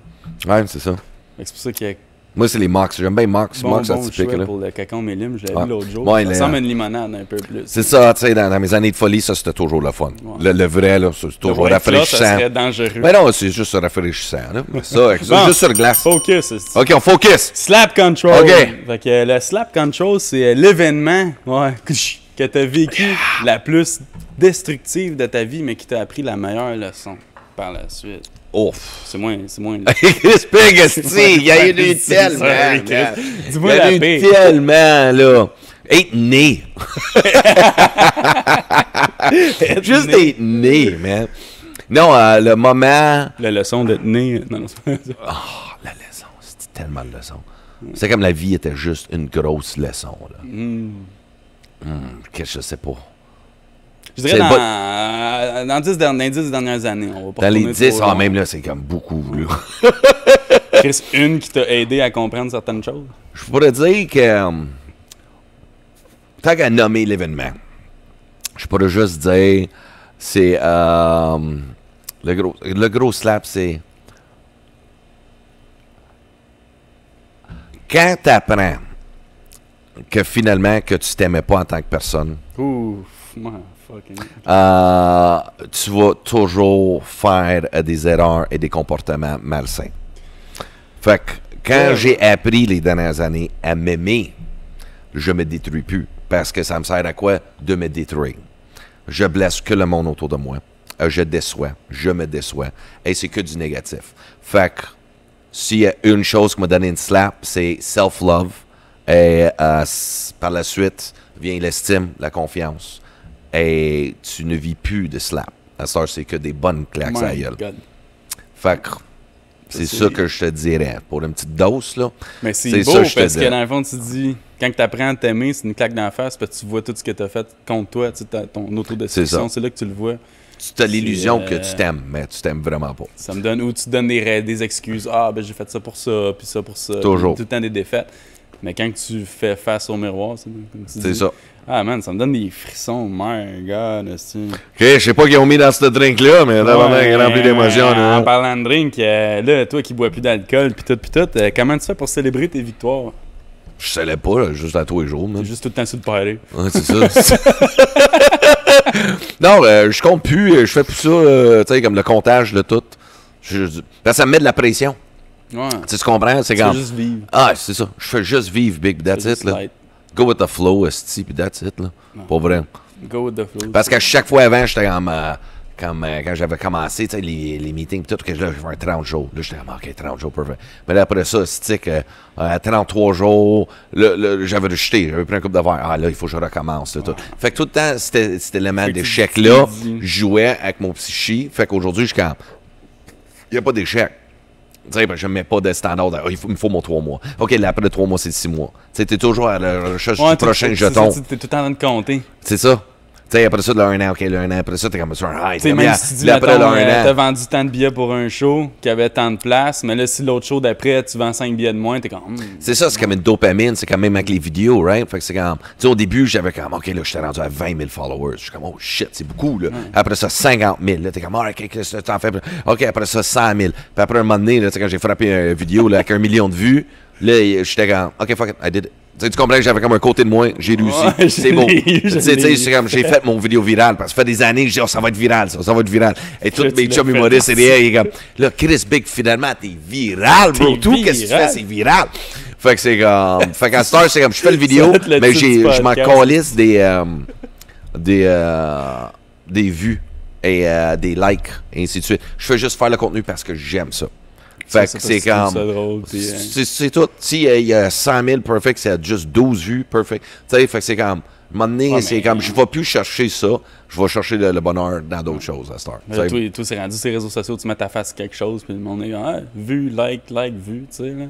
Ouais, c'est ça. C'est pour ça qu'il y a... Moi, c'est les Mox. J'aime bien Mox. Mox, bon atypique, là. Pour le cacon et lime, je l'avais vu l'autre jour. Ouais, ça ressemble à une limonade un peu plus. C'est ça, tu sais, dans mes années de folie, ça, c'était toujours le fun. Ouais. Le vrai, là, c'est toujours rafraîchissant. Là, ça serait dangereux. Mais non, c'est juste rafraîchissant, là. Ça, bon, juste sur glace. Focus. OK, on focus. Slap Control. OK. Fait que le Slap Control, c'est l'événement que tu as vécu la plus destructive de ta vie, mais qui t'a appris la meilleure leçon par la suite. Ouf. C'est moins. Chris Pig, il y a eu tellement. Dis-moi la paix. Tellement, là. Être né. Juste être né, man. Non, le moment... La leçon d'être né. Non, non, la leçon. C'était tellement de leçons. C'est comme la vie était juste une grosse leçon. Là. Je sais pas. Je dirais dans 10 dernières années. On va pas dans les 10, même là, c'est comme beaucoup. Là. Chris, une qui t'a aidé à comprendre certaines choses? Je pourrais dire que... tant qu'à nommer l'événement, je pourrais juste dire... C'est... le gros slap, c'est... Quand t'apprends que finalement que tu t'aimais pas en tant que personne, tu vas toujours faire des erreurs et des comportements malsains. Fait que quand j'ai appris les dernières années à m'aimer, je me détruis plus. Parce que ça me sert à quoi? De me détruire. Je blesse que le monde autour de moi. Je déçois. Je me déçois. Et c'est que du négatif. Fait que s'il y a une chose qui m'a donné une slap, c'est self-love. Et par la suite, vient l'estime, la confiance. Et tu ne vis plus de slap. À ce c'est que des bonnes claques à la gueule. Fait que c'est ça que je te dirais. Pour une petite dose, là. Mais c'est beau parce que dans le fond, tu dis, quand tu apprends à t'aimer, c'est une claque d'en face parce que tu vois tout ce que tu as fait contre toi, tu sais, ton autodestruction, c'est là que tu le vois. Tu as l'illusion que tu t'aimes, mais tu t'aimes vraiment pas. Ça me donne, ou tu donnes des excuses. Ah, ben j'ai fait ça pour ça, puis ça pour ça. Toujours. Tout le temps des défaites. Mais quand tu fais face au miroir, c'est ça. Ah man, ça me donne des frissons, my god, aussi. Ok, je sais pas qu'ils ont mis dans ce drink-là, mais là, il est rempli d'émotions. En parlant de drink, là, toi qui bois plus d'alcool, puis tout, comment tu fais pour célébrer tes victoires? Je célèbre pas, là, juste à tous les jours. T'es juste tout le temps sur le parler. Ouais, c'est ça. Non, je compte plus, je fais plus ça, tu sais, comme le comptage de tout. Ça me met de la pression. Ouais. Tu comprends? C'est comme... juste vivre. Ah, c'est ça. Je fais juste vivre, big, that's it, là. Light. Go with the flow, esti, puis that's it, là. Pour vrai. Go with the flow. Parce qu'à chaque fois avant, j'étais comme quand j'avais commencé, tu sais, les meetings, tout, que là, je vais faire 30 jours. Là, j'étais comme, OK, 30 jours, parfait. Mais là, après ça, c'est que 33 jours, là, j'avais rejeté, j'avais pris un couple de verre. Ah, là, il faut que je recommence, là, tout. Fait que tout le temps, cet élément d'échec-là, je jouais avec mon psyché. Fait qu'aujourd'hui, je campe. Il n'y a pas d'échec. Tu sais, je ne mets pas de standard. Il me faut mon 3 mois. OK, là, après 3 mois, c'est 6 mois. Tu sais, t'es toujours à la recherche du prochain jeton. Tu es tout le temps en train de compter. C'est ça. Tu sais, après ça, le 1 an, OK, le 1 an, après ça, t'es comme sur un high. Tu sais, même si tu dis, après le 1 an, t'as vendu tant de billets pour un show qui avait tant de place, mais là, si l'autre show d'après, tu vends 5 billets de moins, t'es comme... C'est ça, c'est comme une dopamine, c'est quand même avec les vidéos, right? Fait que c'est comme... Tu sais, au début, j'avais comme, OK, là, j'étais rendu à 20 000 followers. Je suis comme, oh shit, c'est beaucoup, là. Après ça, 50 000. Là, t'es comme, OK, qu'est-ce que t'en fais? OK, après ça, 100 000. Puis après un moment donné, là, quand j'ai frappé une vidéo là, avec 1 million de vues, là, j'étais comme, OK, fuck it, I did it. Tu comprends que j'avais comme un côté de moi, j'ai réussi. Ouais, c'est beau. C'est comme j'ai fait mon vidéo virale parce que ça fait des années que je dis, oh, ça va être viral, ça va être viral. Et tous mes chums humoristes, c'est derrière, il est comme, là, Chris Big, finalement, t'es viral, bro. Tout, qu'est-ce que tu fais, c'est viral. Fait que c'est comme, fait qu'à Star, c'est comme, je fais le vidéo, mais je m'en calisse des vues et des likes, et ainsi de suite. Je fais juste faire le contenu parce que j'aime ça. Fait que c'est comme. C'est tout. Si il y a 100 000 perfect, c'est juste 12 vues perfect. Tu sais, fait que c'est comme. À un moment donné, c'est comme. Je ne vais plus chercher ça. Je vais chercher le bonheur dans d'autres choses à Star. Toi, c'est rendu sur les réseaux sociaux, tu mets ta face sur quelque chose, puis le monde est comme, vu, like, vu, tu sais. Là.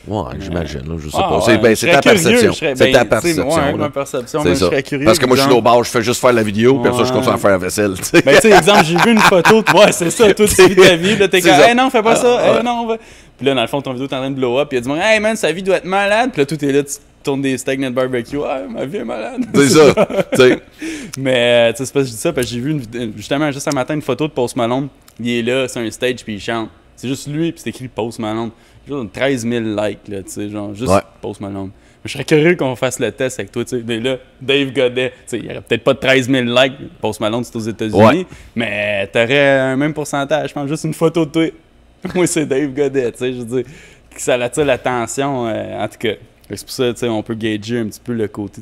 Ouais, j'imagine, là, je sais pas. C'est ta perception. C'est ta perception. Ouais, ma perception, mais je serais curieux. Parce que moi, je suis au bar, je fais juste faire la vidéo, puis après ça, je continue à faire la vaisselle. Mais tu sais, exemple, j'ai vu une photo, ouais, c'est ça, toi, tu vis ta vie, là, t'es comme, hey, non, fais pas ça, non, on va. Puis là, dans le fond, ton vidéo est en train de blow up, puis il y a du monde, hey man, sa vie doit être malade, puis là, tout est là, tu tournes des steaks dans le barbecue, ma vie est malade. C'est ça, tu sais. Mais, tu sais, c'est pas que je dis ça, parce que j'ai vu, justement, juste un matin, une photo de Post Malone. Il est là, c'est un stage, puis il chante. C'est juste lui, puis c'est écrit Post Malone. Genre 13 000 likes, là, tu sais, genre, juste Post Malone. Mais je serais curieux qu'on fasse le test avec toi, tu sais. Mais là, Dave Godet, tu sais, il n'y aurait peut-être pas de 13 000 likes, Post Malone, c'est aux États-Unis, mais t'aurais un même pourcentage, je pense, juste une photo de toi. Moi, c'est Dave Godet, tu sais, je veux dire, que ça attire l'attention, en tout cas. C'est pour ça, tu sais, on peut gager un petit peu le côté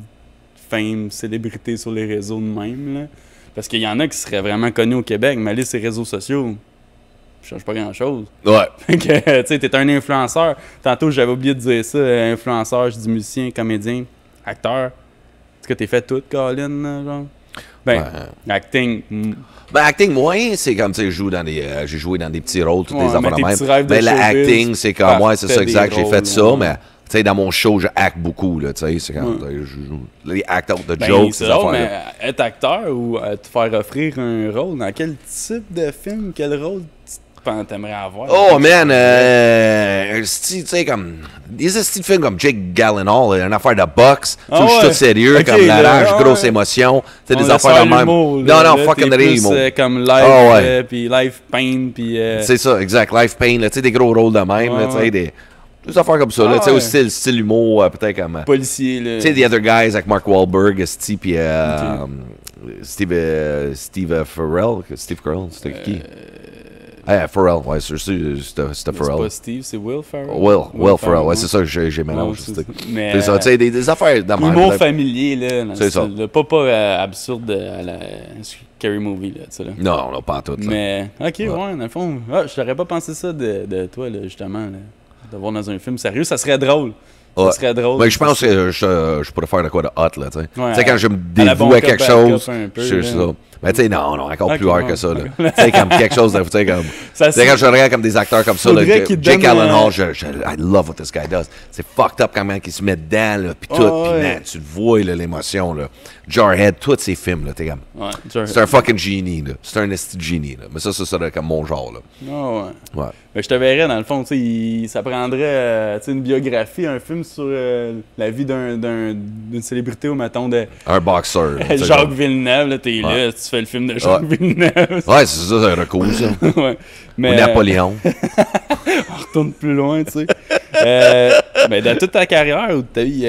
fame, célébrité sur les réseaux de même, là. Parce qu'il y en a qui seraient vraiment connus au Québec, mais aller sur les réseaux sociaux, ça change pas grand-chose. Ouais. Fait que, tu sais, t'es un influenceur. Tantôt, j'avais oublié de dire ça, influenceur, je dis musicien, comédien, acteur. Est-ce que t'es fait tout, Colin, genre? Ben, acting. Ben, acting, moi, c'est comme, tu sais, j'ai joué dans des petits rôles, toutes les affaires de même. Mais le acting, c'est comme, ouais, c'est ça, exact, j'ai fait ça, mais, tu sais, dans mon show, je acte beaucoup, là, tu sais, c'est comme, je joue les act out de jokes, ces affaires-là. Mais être acteur ou te faire offrir un rôle, dans quel type de film, quel rôle t'aimerais avoir? Oh, man, tu sais, comme, des styles films comme Jake Gyllenhaal, une affaire de boxe, tu sais, je suis tout sérieux, okay, comme la rage, grosse émotion, tu sais, des affaires de même. Non, fucking rire, comme live, puis live pain, puis... C'est ça, exact, live pain, tu sais, des gros rôles de même, tu sais, des affaires comme ça, tu sais, au style humour, peut-être comme... Policier, là. Tu sais, The Other Guys avec Mark Wahlberg, puis Steve Carell, c'était qui? Farrell, ouais, c'était Farrell. C'est pas Steve, c'est Will Ferrell. Will Ferrell, ouais, c'est ça que j'ai mélangé. C'est ça, tu sais, des affaires dans humour familier, là. C'est ça. Pas absurde à la Scary Movie, là, tu sais, là. Non, non, pas en tout. Mais, ok, ouais, dans le fond, je t'aurais pas pensé ça de toi, là, justement, là, de voir dans un film sérieux, ça serait drôle. Ça serait drôle. Mais je pense que je pourrais faire de quoi de hot, là, tu sais. Tu sais, quand je me dévoue à quelque chose, c'est ça. Mais tu sais, non, encore plus hard que ça, là. Tu sais, comme quelque chose de, tu sais, comme... Tu sais, quand je regarde comme des acteurs comme ça, là, Jake Gyllenhaal, I love what this guy does. C'est fucked up quand même qu'il se met dedans, là, pis tout, pis man, tu le vois, là, l'émotion, là. Jarhead, tous ces films, là, t'es comme... c'est un fucking génie, là. C'est un esti de génie, là. Mais ça serait comme mon genre, là. Ouais. Mais je te verrais, dans le fond, tu sais, ça prendrait, tu sais, une biographie, un film sur la vie d'une célébrité, ou mettons, de... Un boxeur. Jacques Villeneuve, là, t'es là, tu fais le film de Jacques Villeneuve. Ouais, c'est ça, c'est recours, ça. Mais, ou Napoléon. On retourne plus loin, tu sais. Mais dans toute ta carrière ou ta vie, y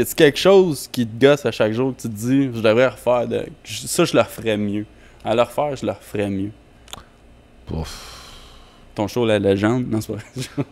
a-t-il quelque chose qui te gosse à chaque jour que tu te dis, je devrais refaire, ça, je le referais mieux. À le refaire, je le referais mieux. Ouf. Ton show La Légende, non, c'est pas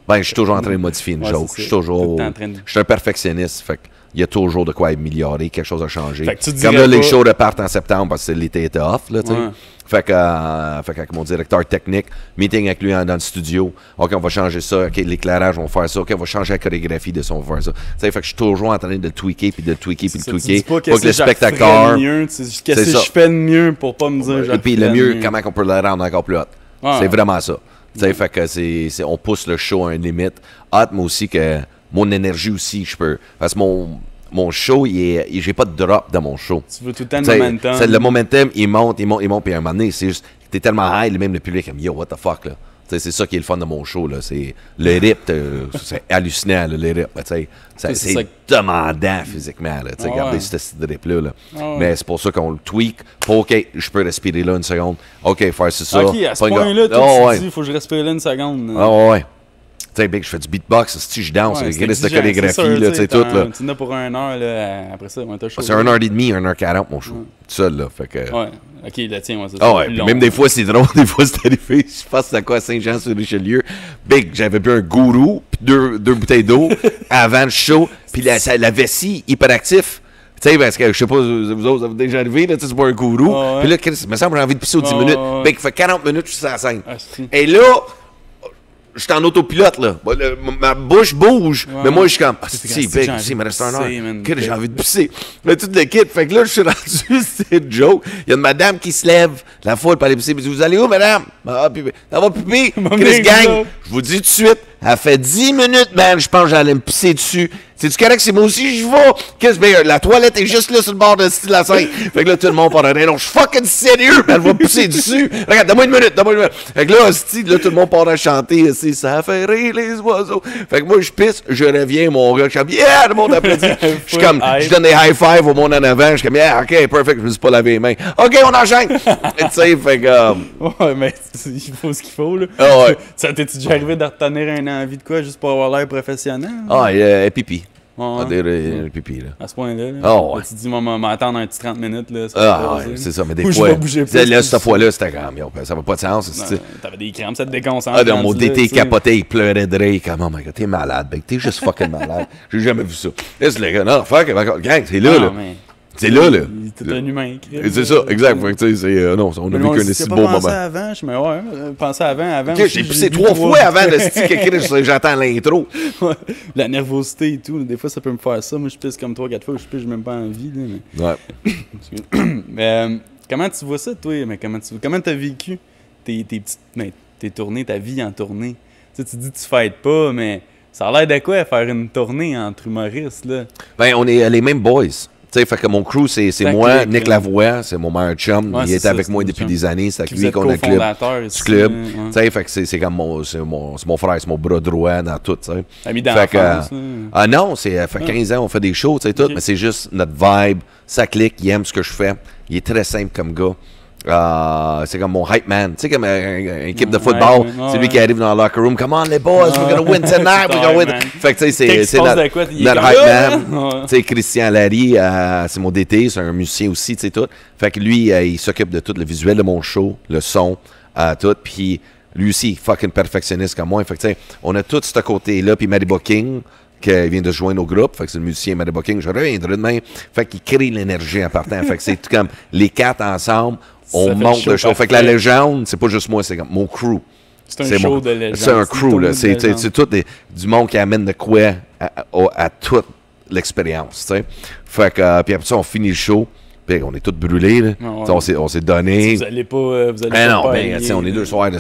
Ben, je suis toujours en train de modifier une joke. Je suis toujours... Je suis un perfectionniste, fait il y a toujours de quoi améliorer, quelque chose à changer. Comme là, les shows repartent en septembre parce que l'été était off, là, tu sais. Fait qu'avec mon directeur technique, meeting avec lui dans le studio, OK, on va changer ça, OK, l'éclairage, on va faire ça, OK, on va changer la chorégraphie de ça, on va faire ça. Tu sais, fait que je suis toujours en train de tweaker, puis de tweaker, puis de tweaker. Pas que le spectateur... Qu'est-ce que je fais de mieux pour pas me dire... Et puis le mieux, comment on peut le rendre encore plus hot. C'est vraiment ça. Tu sais, fait que on pousse le show à une limite. Hot, mais aussi que mon énergie aussi, je peux... Parce que mon show, j'ai pas de drop dans mon show. Tu veux tout le temps le momentum. Le momentum, il monte, puis à un moment donné, c'est juste... T'es tellement high, même le public, comme, yo, what the fuck, là. C'est ça qui est le fun de mon show, là. C'est le rythme, c'est hallucinant, là, le rythme. C'est demandant physiquement, là. Regardez ce rythme-là. Là. Mais c'est pour ça qu'on le tweak. OK, je peux respirer là une seconde. OK, faire ça. OK, à ce point-là, tu dis, il faut que je respire là une seconde. Ouais. Tu sais, Big, je fais du beatbox, si je danse, c'est de chorégraphie, là, tu sais, tout, là. Tu en as pour 1 heure, là, après ça, on t'a chaud. C'est 1h30, 1h40, mon show. Tout seul, là, fait que... Ouais, OK, là, tiens, moi, ça, ouais, puis même des fois, c'est drôle, des fois, c'est arrivé, je pense que c'est quoi, à Saint-Jean-sur-Richelieu. Big, j'avais bu un gourou, puis deux bouteilles d'eau avant le show, puis la vessie, hyperactif. Tu sais, parce que je sais pas, vous autres, ça vous est déjà arrivé, là, tu sais, c'est pas un gourou. Puis là, il me semble, j'ai envie de pisser aux 10 minutes. Big, fait 40 minutes, je suis sur la scène. Et là... Je suis en autopilote, là. Ma bouche bouge, mais moi, je suis comme, il me reste 1 heure. J'ai envie de pisser. Là, tout le kit. Fait que là, je suis rendu, c'est une joke. Il y a une madame qui se lève, la foule, pour aller pisser. Elle dit, vous allez où, madame? Ah, pipi. Ça va pipi? Chris gang. Je vous dis tout de suite, elle fait 10 minutes, man, je pense que j'allais me pisser dessus. C'est-tu correct? C'est moi aussi, je vais. Qu'est-ce que la toilette est juste là sur le bord de la scène. Fait que là, tout le monde part de rien. Donc, je suis fucking sérieux, mais elle va pisser dessus. Regarde, donne-moi une minute. Fait que là, hostie, là, tout le monde part à chanter. Ça fait rire les oiseaux. Fait que moi, je pisse, je reviens, mon gars. Je suis comme, yeah, le monde applaudit. Je suis comme, je donne des high five au monde en avant. Je suis comme, yeah, ok, perfect. Je me suis pas lavé les mains. Ok, on enchaîne. Tu sais, fait que. Ouais, mais il faut ce qu'il faut, là. Ça t'es-tu déjà arrivé de retenir une envie de quoi juste pour avoir l'air professionnel? Ah, pipi. Des pipi, là. À ce point-là. Oh, ouais. Tu te dis, m'attendre un petit 30 minutes. Là, c'est ça, mais des fois. Là, cette fois-là, c'était comme, ça n'a pas de sens. T'avais des crampes, ça te déconcentre. Mon DT capotait, il pleurait de rire. Comme, oh my god, t'es malade, mec. T'es juste fucking malade. J'ai jamais vu ça. Là, c'est le gars, non, fuck, gang, c'est là. C'est là. Il est un humain. C'est ça, exact. Fait que, non, on a vécu un si beau moment. Avant, je me ouais, pensais avant. Okay, j'ai pissé 3 fois avant de sticker, j'entends l'intro. La nervosité et tout, des fois ça peut me faire ça. Moi je pisse comme 3-4 fois, je pisse, j'ai même pas envie. Là, mais... Ouais. Mais comment tu vois ça, toi? Mais comment t'as vécu tes tournées, ta vie en tournée? Tu dis que tu fêtes pas, mais ça a l'air de quoi faire une tournée entre humoristes, là? Ben, on est les mêmes boys. Fait que mon crew, c'est moi, Nick Lavoie, c'est mon meilleur chum. Ouais, il était avec moi depuis des années. C'est avec lui qu'on a le club. Fait que c'est comme mon frère, c'est mon bras droit dans tout. Ami d'enfance. Non, ça fait 15 ans, on fait des shows, tout, mais c'est juste notre vibe. Ça clique, il aime ce que je fais. Il est très simple comme gars. C'est comme mon hype man. Tu sais, comme une équipe de football, c'est lui qui arrive dans le locker room. Come on, les boys, we're gonna win tonight, we're gonna win. Fait que tu sais, c'est notre hype man. Tu sais, Christian Larry, c'est mon DT, c'est un musicien aussi, tu sais, tout. Fait que lui, il s'occupe de tout le visuel de mon show, le son, tout. Puis lui aussi, fucking perfectionniste comme moi. Fait que tu sais, on a tout ce côté-là. Puis Mariba King, qui vient de se joindre au groupe, fait que c'est le musicien Mariba King, je reviendrai demain. Fait qu'il crée l'énergie en partant. Fait que c'est tout comme les 4 ensemble. On monte le show. Fait que la légende, c'est pas juste moi, c'est comme mon crew. C'est un show de légende. C'est un crew, là. C'est tout du monde qui amène de quoi à toute l'expérience, tu sais. Fait que, puis après ça, on finit le show. Puis on est tous brûlés, là. On s'est donné. Vous allez pas. Non, ben, on est 2 soirs, là.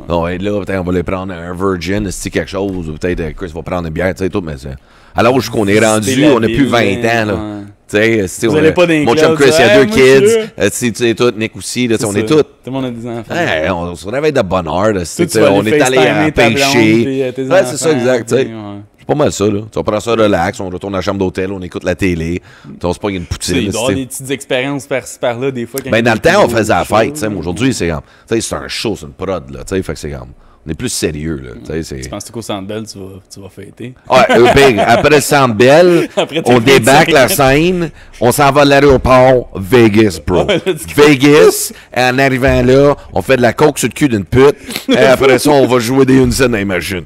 On va être là, peut-être on va aller prendre un Virgin, quelque chose, ou peut-être Chris va prendre une bière, tu sais, tout, mais c'est. Alors qu'on est rendu, on a plus 20 ans, là. Tu sais, mon chum Chris, il y a 2 kids. Tu sais, tout, Nick aussi, là, on est tous. Tout le monde a des enfants. On se réveille de bonne heure, là. On est allé à pêcher. Ouais, c'est ça, exact, tu sais. C'est pas mal ça, là. On prend ça relax, on retourne à la chambre d'hôtel, on écoute la télé, on se pogne une poutine. Il doit y avoir des petites expériences par-ci par-là, des fois. Ben, dans le temps, on faisait la fête, tu aujourd'hui, c'est comme. C'est un show, c'est une prod, là. Fait que c'est comme. On est plus sérieux, là. Tu penses qu'au Centre Bell, tu vas fêter? Ouais, après le Centre Bell, on débarque la scène, on s'en va à l'aéroport Vegas, bro. Vegas, et en arrivant là, on fait de la coke sur le cul d'une pute, et après ça, on va jouer des Unison dans les machines.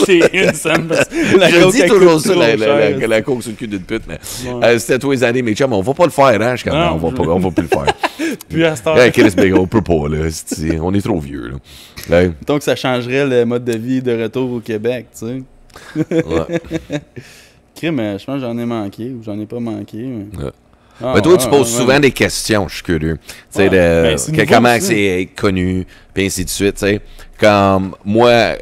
C'est Unison. Je dis toujours ça, la coke sur le cul d'une pute, mais c'était tous les années, mais chum, on va pas le faire, hein? On va plus le faire. Puis à cette heure. Chris Big, on peut pas, là. On est trop vieux, là. Donc, ça changerait le mode de vie de retour au Québec, tu sais. Ouais. Crime, je pense que j'en ai manqué ou j'en ai pas manqué. Mais... Ouais. Mais toi, tu poses souvent des questions, je suis curieux. Tu sais, comment c'est connu, puis ainsi de suite, tu sais. Comme moi,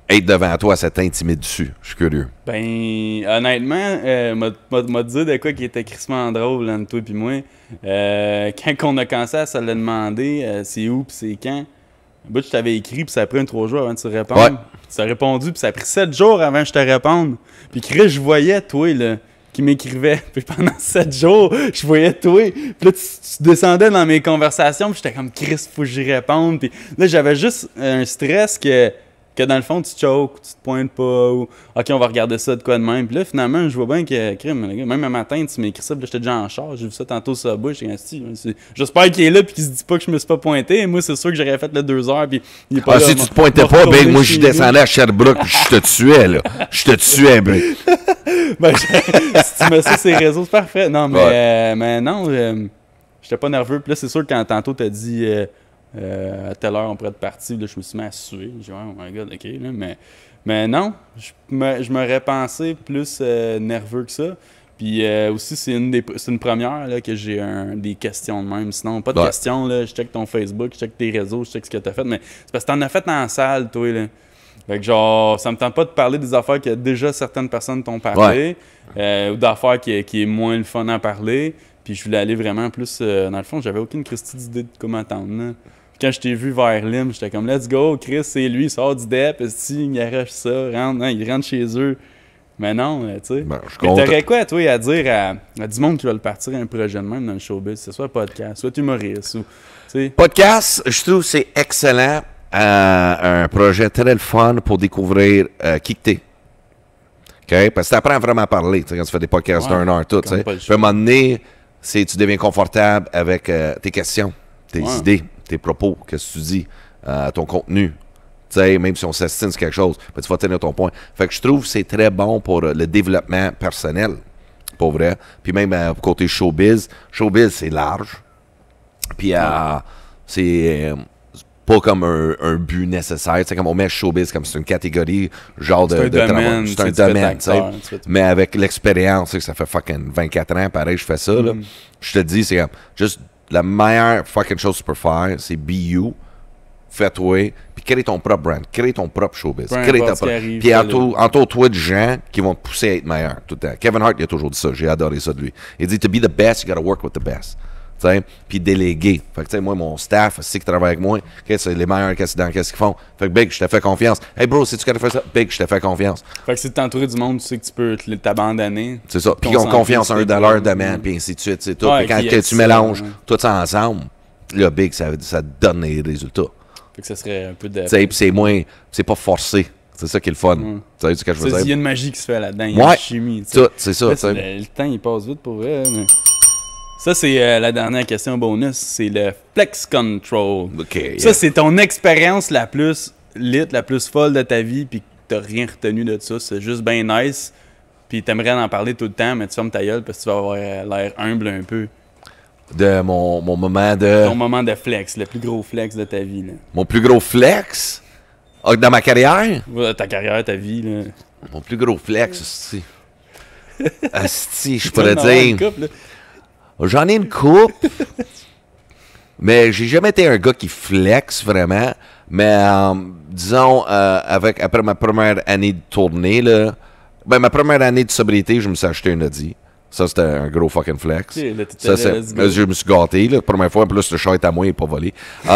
être devant toi, ça t'intimide dessus. Je suis curieux. Ben, honnêtement, m'a dit de quoi qui était crissement drôle entre toi et moi. Quand on a commencé à se le demander, c'est où puis c'est quand, je t'avais écrit puis ça a pris 3 jours avant de te répondre. Ouais. Tu as répondu puis ça a pris 7 jours avant que je te réponde. Puis Chris, je voyais toi là, qui m'écrivait. Puis pendant 7 jours, je voyais toi. Puis là, tu descendais dans mes conversations puis j'étais comme Chris, faut que j'y réponde. Puis là, j'avais juste un stress que dans le fond, tu te choques, tu te pointes pas, ou OK, on va regarder ça de quoi de même. Puis là, finalement, je vois bien que, crime, même un matin, tu m'écris ça, puis là, j'étais déjà en charge, j'ai vu ça tantôt sur la bouche, j'espère qu'il est là, puis qu'il se dit pas que je me suis pas pointé. Moi, c'est sûr que j'aurais fait le 2 heures, puis il est pas là. Si tu te pointais pas, ben, moi, je descendais à Sherbrooke, puis je te tuais, là. Je te tuais, ben. Ben, si tu mets ça sur les réseaux, c'est parfait. Non, mais non, j'étais pas nerveux. Puis là, c'est sûr que quand tantôt, t'as dit. À telle heure on pourrait être parti, là, je me suis mis à suer. J'ai dit, oh my god, ok. Là, mais non, je m'aurais pensé plus nerveux que ça. Puis aussi, c'est une première là, que j'ai des questions de même. Sinon, pas de questions. Là, je check ton Facebook, je check tes réseaux, je check ce que t'as fait. Mais c'est parce que t'en as fait en salle, toi. Là. Fait que genre, ça me tente pas de parler des affaires que déjà certaines personnes t'ont parlé. Ou d'affaires qui est moins le fun à parler. Puis je voulais aller vraiment plus... dans le fond, j'avais aucune Christie d'idée de comment attendre. Là. Quand je t'ai vu vers Lim, j'étais comme « Let's go, Chris, c'est lui, il sort du DEP, il arrache ça, il rentre chez eux. » Mais non, tu sais. Ben, t'aurais quoi, toi, à dire à du monde qui veut partir un projet de même dans le showbiz? C'est soit podcast, soit humoriste. Ou, podcast, je trouve que c'est excellent. Un projet très le fun pour découvrir qui que t'es. Okay? Parce que t'apprends vraiment à parler quand tu fais des podcasts d'1 heure, tout. Puis à un moment donné, tu deviens confortable avec tes questions, tes idées, tes propos, qu'est-ce que tu dis, ton contenu. T'sais, même si on s'estime sur quelque chose, ben, tu vas tenir ton point. Fait que je trouve que c'est très bon pour le développement personnel. Pas vrai. Puis même côté showbiz, c'est large. Puis c'est pas comme un but nécessaire. C'est comme on met showbiz comme c'est une catégorie genre de travail. C'est un domaine, tu sais. Mais avec l'expérience, ça fait fucking 24 ans, pareil, je fais ça. Là. Je te dis, c'est comme juste la meilleure fucking chose que tu peux faire, c'est be you. Fais-toi, puis crée ton propre brand, crée ton propre showbiz. Puis entoure-toi de gens qui vont te pousser à être meilleur tout le temps. Kevin Hart, il a toujours dit ça, j'ai adoré ça de lui. Il dit, to be the best, you gotta work with the best. Puis déléguer. Fait que, moi, mon staff, c'est qui travaille avec moi, c'est les meilleurs qu'est-ce qu'ils font. Fait que, Big, je te fais confiance. Hey, bro, si tu connais faire ça, Big, je te fais confiance. Fait que si tu t'entourer du monde, tu sais que tu peux t'abandonner. C'est ça. Puis ils ont confiance en eux dans leur domaine, puis ainsi de suite, c'est tout. Puis quand tu mélanges tout ça ensemble, là, Big, ça donne les résultats. Fait que ça serait un peu de... c'est pas forcé. C'est ça qui est le fun. Tu sais ce que je veux dire? Il y a une magie qui se fait là-dedans. Il y a une chimie. C'est ça. Le temps, il passe vite pour vrai. Mais... Ça, c'est la dernière question bonus. C'est le Flex Control. Ça, c'est ton expérience la plus lit, la plus folle de ta vie, puis que t'as rien retenu de ça. C'est juste bien nice. Puis t'aimerais en parler tout le temps, mais tu fermes ta gueule parce que tu vas avoir l'air humble un peu. De mon moment de... Ton moment de flex, le plus gros flex de ta vie. Là. Mon plus gros flex? Dans ma carrière? Ouais, ta carrière, ta vie. Là. Mon plus gros flex, c'est... Asti, je pourrais dire... J'en ai une coupe, mais j'ai jamais été un gars qui flex vraiment. Mais disons, après ma première année de tournée, là, ma première année de sobriété, je me suis acheté un Audi. Ça, c'était un gros fucking flex. Je me suis gâté, la première fois. Puis là, ce chat est à moi, il n'est pas volé. Ouais,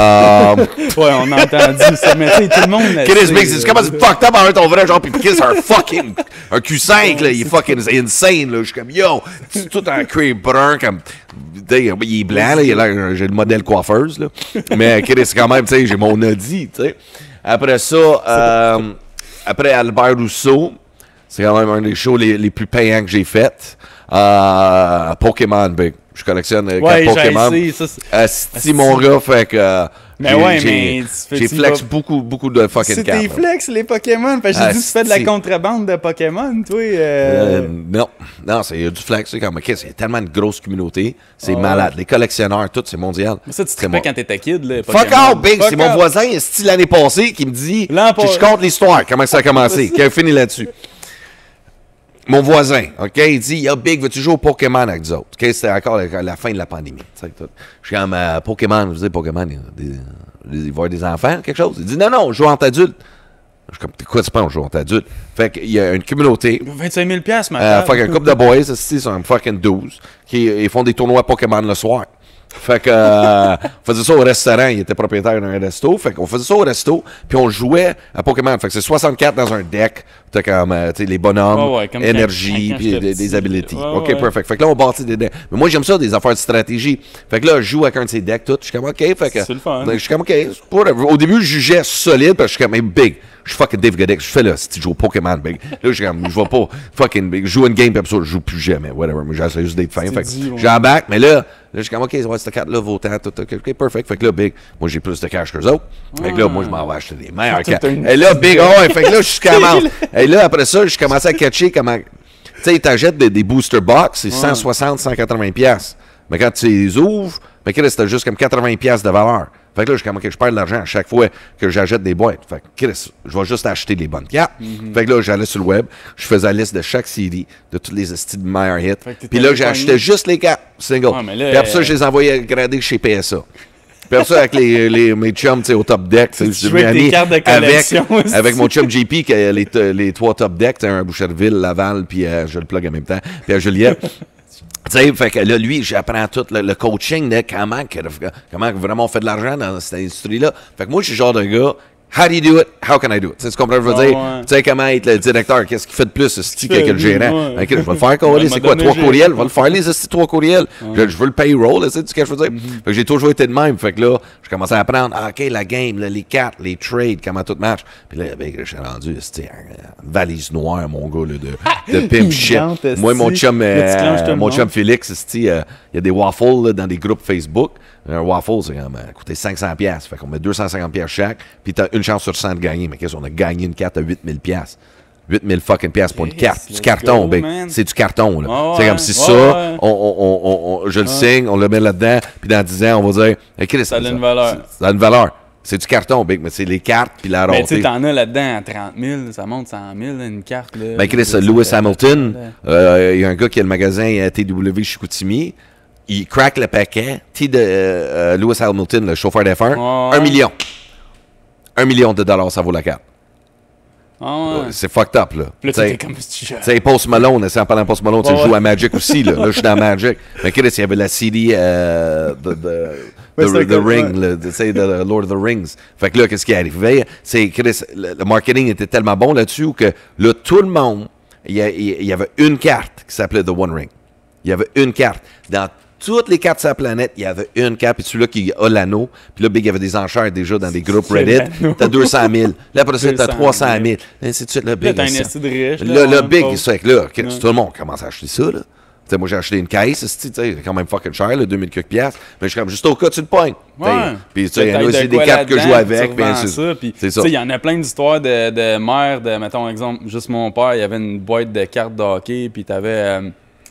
on a entendu ça. Mais tu sais, tout le monde... Chris Big, c'est comme fucked up avec ton vrai genre. Puis Chris, un Q5, là, il est fucking insane. Là. Je suis comme, yo, tout en cuir brun, comme... Il est blanc, là, j'ai le modèle coiffeuse. Là. Mais Chris, quand même, tu sais, j'ai mon Audi, tu sais. Après ça, après Albert Rousseau, c'est quand même un des shows les plus payants que j'ai fait. Pokémon, Big. Je collectionne Pokémon. Si mon gars, fait que... j'ai flex beaucoup de fucking cartes. C'est tes flex, les Pokémon. Parce que j'ai dit que tu fais de la contrebande de Pokémon, toi. Non, c'est du flex. C'est tellement de grosse communauté. C'est malade. Les collectionneurs, tout, c'est mondial. Mais ça, tu te rappelles quand t'étais kid, là, Pokémon. Fuck out, Big. C'est mon voisin, l'année passée, qui me dit... Je compte l'histoire, comment ça a commencé. Qui a fini là-dessus. Mon voisin, OK, il dit, yo, Big, veux-tu jouer au Pokémon avec nous autres? OK, c'était encore la fin de la pandémie. Je suis comme, Pokémon, vous dites Pokémon, il va y avoir des enfants, quelque chose? Il dit, non, je joue entre adultes. Je suis comme, quoi tu penses, je joue entre adultes? Fait qu'il y a une communauté. 25 000 ma Fait qu'un couple de boys, c'est un fucking 12, qui font des tournois Pokémon le soir. Fait que on faisait ça au restaurant, il était propriétaire d'un resto, fait qu'on faisait ça au resto, puis on jouait à Pokémon. Fait que c'est 64 dans un deck, t'as comme les bonhommes, énergie, puis des abilities. OK, perfect. Fait que là, on bâtit des decks. Mais moi, j'aime ça, des affaires de stratégie. Fait que là, je joue avec un de ces decks, tout. Je suis comme, OK, fait que... C'est le fun. Je suis comme, OK, au début, je jugeais solide, parce que je suis comme, hey, Big, je suis fucking Dave Godeck, je fais là, si tu joues au Pokémon, Big. Là, je suis comme, je vais pas fucking Big. Je joue une game, puis je joue plus jamais, whatever. Mais j'essaie juste d'être fin. Fait que j'embarque, mais là, je suis comme, OK, cette carte-là vaut tant, tout, OK, perfect. Fait que là, Big, moi, j'ai plus de cash qu'eux autres. Fait que là, moi, je m'en vais acheter des meilleures cartes. Et là, Big, fait que là, je commence. Et là, après ça, je commençais à catcher comment. Tu sais, ils t'achètent des booster box, c'est 160, 180 pièces. Mais quand tu les ouvres, mais Chris, c'était juste comme 80 pièces de valeur. Fait que là, je perds de l'argent à chaque fois que j'achète des boîtes. Fait que Chris, je vais juste acheter les bonnes cartes. Fait que là, j'allais sur le web, je faisais la liste de chaque CD, de tous les styles de meilleurs hits. Puis là, j'achetais juste les cartes single. Puis après ça, je les envoyais grader chez PSA. Puis après ça, avec mes chums, tu sais, au top deck, je suis ami avec mon chum JP, qui a les 3 top decks, un à Boucherville, Laval, puis je le plug en même temps, puis à Juliette. Tu sais, fait que là, lui, j'apprends tout le coaching de comment vraiment on fait de l'argent dans cette industrie-là. Fait que moi, je suis le genre de gars, how do you do it? How can I do it? Tu sais, tu comprends ce que je veux dire? Tu sais, comment être le directeur? Qu'est-ce qu'il fait de plus, que le gérant? Okay, je vais le faire, c'est quoi, 3 courriels? Je vais le faire, les 3 courriels. Je veux le payroll, tu sais ce que je veux dire? Fait que j'ai toujours été de même. Fait que là, je commençais à apprendre, OK, la game, là, les cartes, les trades, comment tout marche. Puis là, ben, je suis rendu, c'était une valise noire, mon gars, là, de pimp shit. Moi, mon chum Félix, il y a des waffles là, dans des groupes Facebook. Un waffle, c'est quand même coûté 500$. Fait qu'on met 250$ chaque, puis t'as une chance sur 100 de gagner. Mais qu'est-ce qu'on a gagné une carte à 8000$. 8000 fucking piastres pour une carte. Du carton, big. C'est du carton, là. Oh, c'est comme si ça, je le signe, on le met là-dedans, puis dans 10 ans, on va dire, okay, ça a une valeur. Ça a une valeur. C'est du carton, big, mais c'est les cartes, puis la rareté. Mais tu sais, t'en as là-dedans à 30 000, ça monte 100 000, une carte, là. Ben, Chris, Lewis Hamilton, il y a un gars qui a le magasin TW Chicoutimi, il craque le paquet, Lewis Hamilton, le chauffeur d'F1, 1 million. 1 million de dollars, ça vaut la carte. C'est fucked up, là. Puis là, comme si tu sais, Post Malone, en parlant de Post Malone, tu joues à Magic aussi, là. Là, je suis dans Magic. Mais Chris, il y avait la CD The Ring, tu sais, de Lord of the Rings. Fait que là, qu'est-ce qui arrivait? C'est Chris, le marketing était tellement bon là-dessus que là, tout le monde, il y avait une carte qui s'appelait The One Ring. Il y avait une carte. Dans toutes les cartes sur la planète, il y avait une carte, puis celui-là qui a l'anneau. Puis là, Big, il y avait des enchères déjà dans des groupes Reddit. T'as 200 000. Là, après ça, t'as 300 000. Ainsi de suite, là, Big. Là, t'as un esti de riche. Là, Big, c'est que là, tout le monde commence à acheter ça, là. T'sais, moi, j'ai acheté une caisse, c'est quand même fucking cher, là, 2000 quelques piastres. Mais je suis comme, juste au cas, tu le pognes. Ouais. Puis, tu sais, il y en a aussi des cartes que je joue avec. C'est ça. Il y en a plein d'histoires de mères, mettons, exemple, juste mon père, il y avait une boîte de cartes de hockey, puis t'avais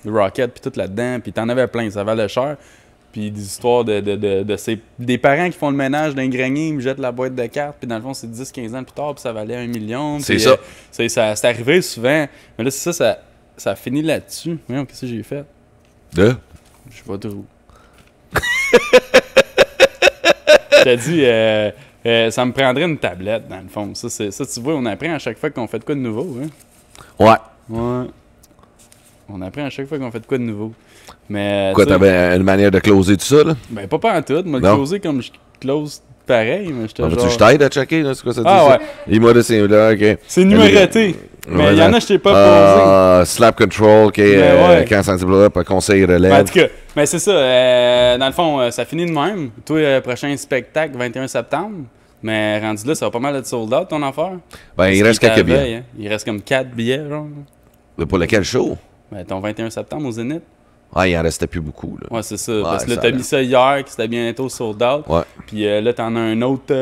Rocket, puis tout là-dedans, puis t'en avais plein, ça valait cher. Puis des histoires des parents qui font le ménage d'un grenier, ils me jettent la boîte de cartes, puis dans le fond, c'est 10-15 ans plus tard, puis ça valait 1 million. C'est ça. C'est arrivé souvent. Mais là, c'est ça finit là-dessus. Voyons, qu'est-ce que j'ai fait? Je sais pas trop. Je t'ai dit, ça me prendrait une tablette, dans le fond. Ça, tu vois, on apprend à chaque fois qu'on fait de quoi de nouveau. Hein? Ouais. On apprend à chaque fois qu'on fait de quoi de nouveau. Mais, quoi, t'avais une manière de closer tout ça, là? Ben, pas en tout. Moi, closer comme je close pareil, mais j'étais genre... Tu t'aides à checker, là? C'est quoi ça dit? Ouais. Il m'a dit, là, OK. C'est numéroté. Mais il y en a, je t'ai pas posé. Slap control, OK, quand ça dit conseil relève. En tout cas, mais c'est ça. Dans le fond, ça finit de même. Toi, prochain spectacle, 21 septembre. Mais rendu là, ça va pas mal être sold out, ton affaire. Ben, il reste quelques billets. Hein? Il reste comme 4 billets, genre. Pour lequel show? Ben, ton 21 septembre au Zénith. Ah, il en restait plus beaucoup, là. Ouais, c'est ça. Parce que là, t'as mis ça hier, que c'était bientôt sold out. Ouais. Puis là, t'en as un autre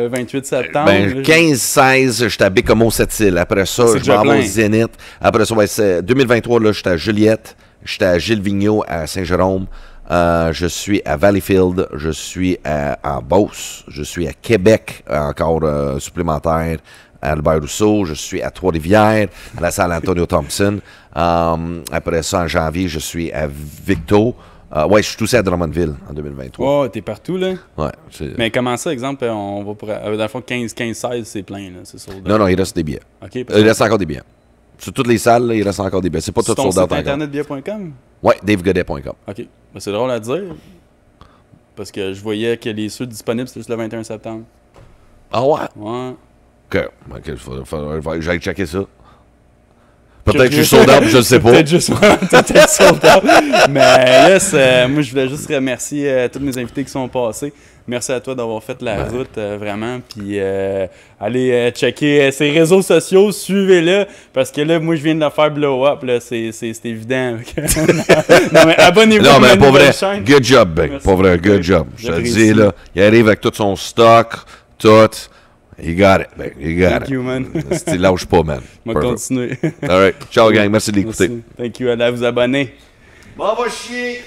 28 septembre. Ben, 15-16, j'étais à Bécomo, Sept-Îles. Après ça, je m'en vais au Zénith. Après ça, c'est 2023, là, j'étais à Juliette. J'étais à Gilles Vigneault, à Saint-Jérôme. Je suis à Valleyfield. Je suis à Beauce. Je suis à Québec, encore supplémentaire. À Albert Rousseau, je suis à Trois-Rivières, à la salle Antonio Thompson. Après ça, en janvier, je suis à Victo. Ouais, je suis aussi à Drummondville en 2023. Ouais, t'es partout, là? Ouais. Mais comment ça, exemple, on va pour... dans le fond, 15-16, c'est plein, là, c'est sold out. Non, il reste des billets. Okay, il reste encore des billets. Sur toutes les salles, là, il reste encore des billets. C'est pas tout sold out encore. internetbillet.com? Ouais, davegodet.com. OK. Ben, c'est drôle à dire, parce que je voyais que les suites disponibles, c'était juste le 21 septembre. Ah ouais? Ouais. OK, il faudrait que j'aille checker ça. Peut-être que je suis sold out, je ne sais pas. Peut-être sold out. Mais yes, moi, je voulais juste remercier tous mes invités qui sont passés. Merci à toi d'avoir fait la route, vraiment. Puis allez checker ses réseaux sociaux, suivez-le. Parce que là, moi, je viens de le faire blow up. Là, c'est évident. Non, mais abonnez-vous à ma nouvelle chaîne. Good job, Big. Pour vrai, good job. Je te dis, là, il arrive avec tout son stock, tout. You got it, man. You got it. Thank you, man. Tu lâches pas, man. On va continuer. All right. Ciao, gang. Merci de l'écouter. Thank you. Allez à vous abonner. Va chier.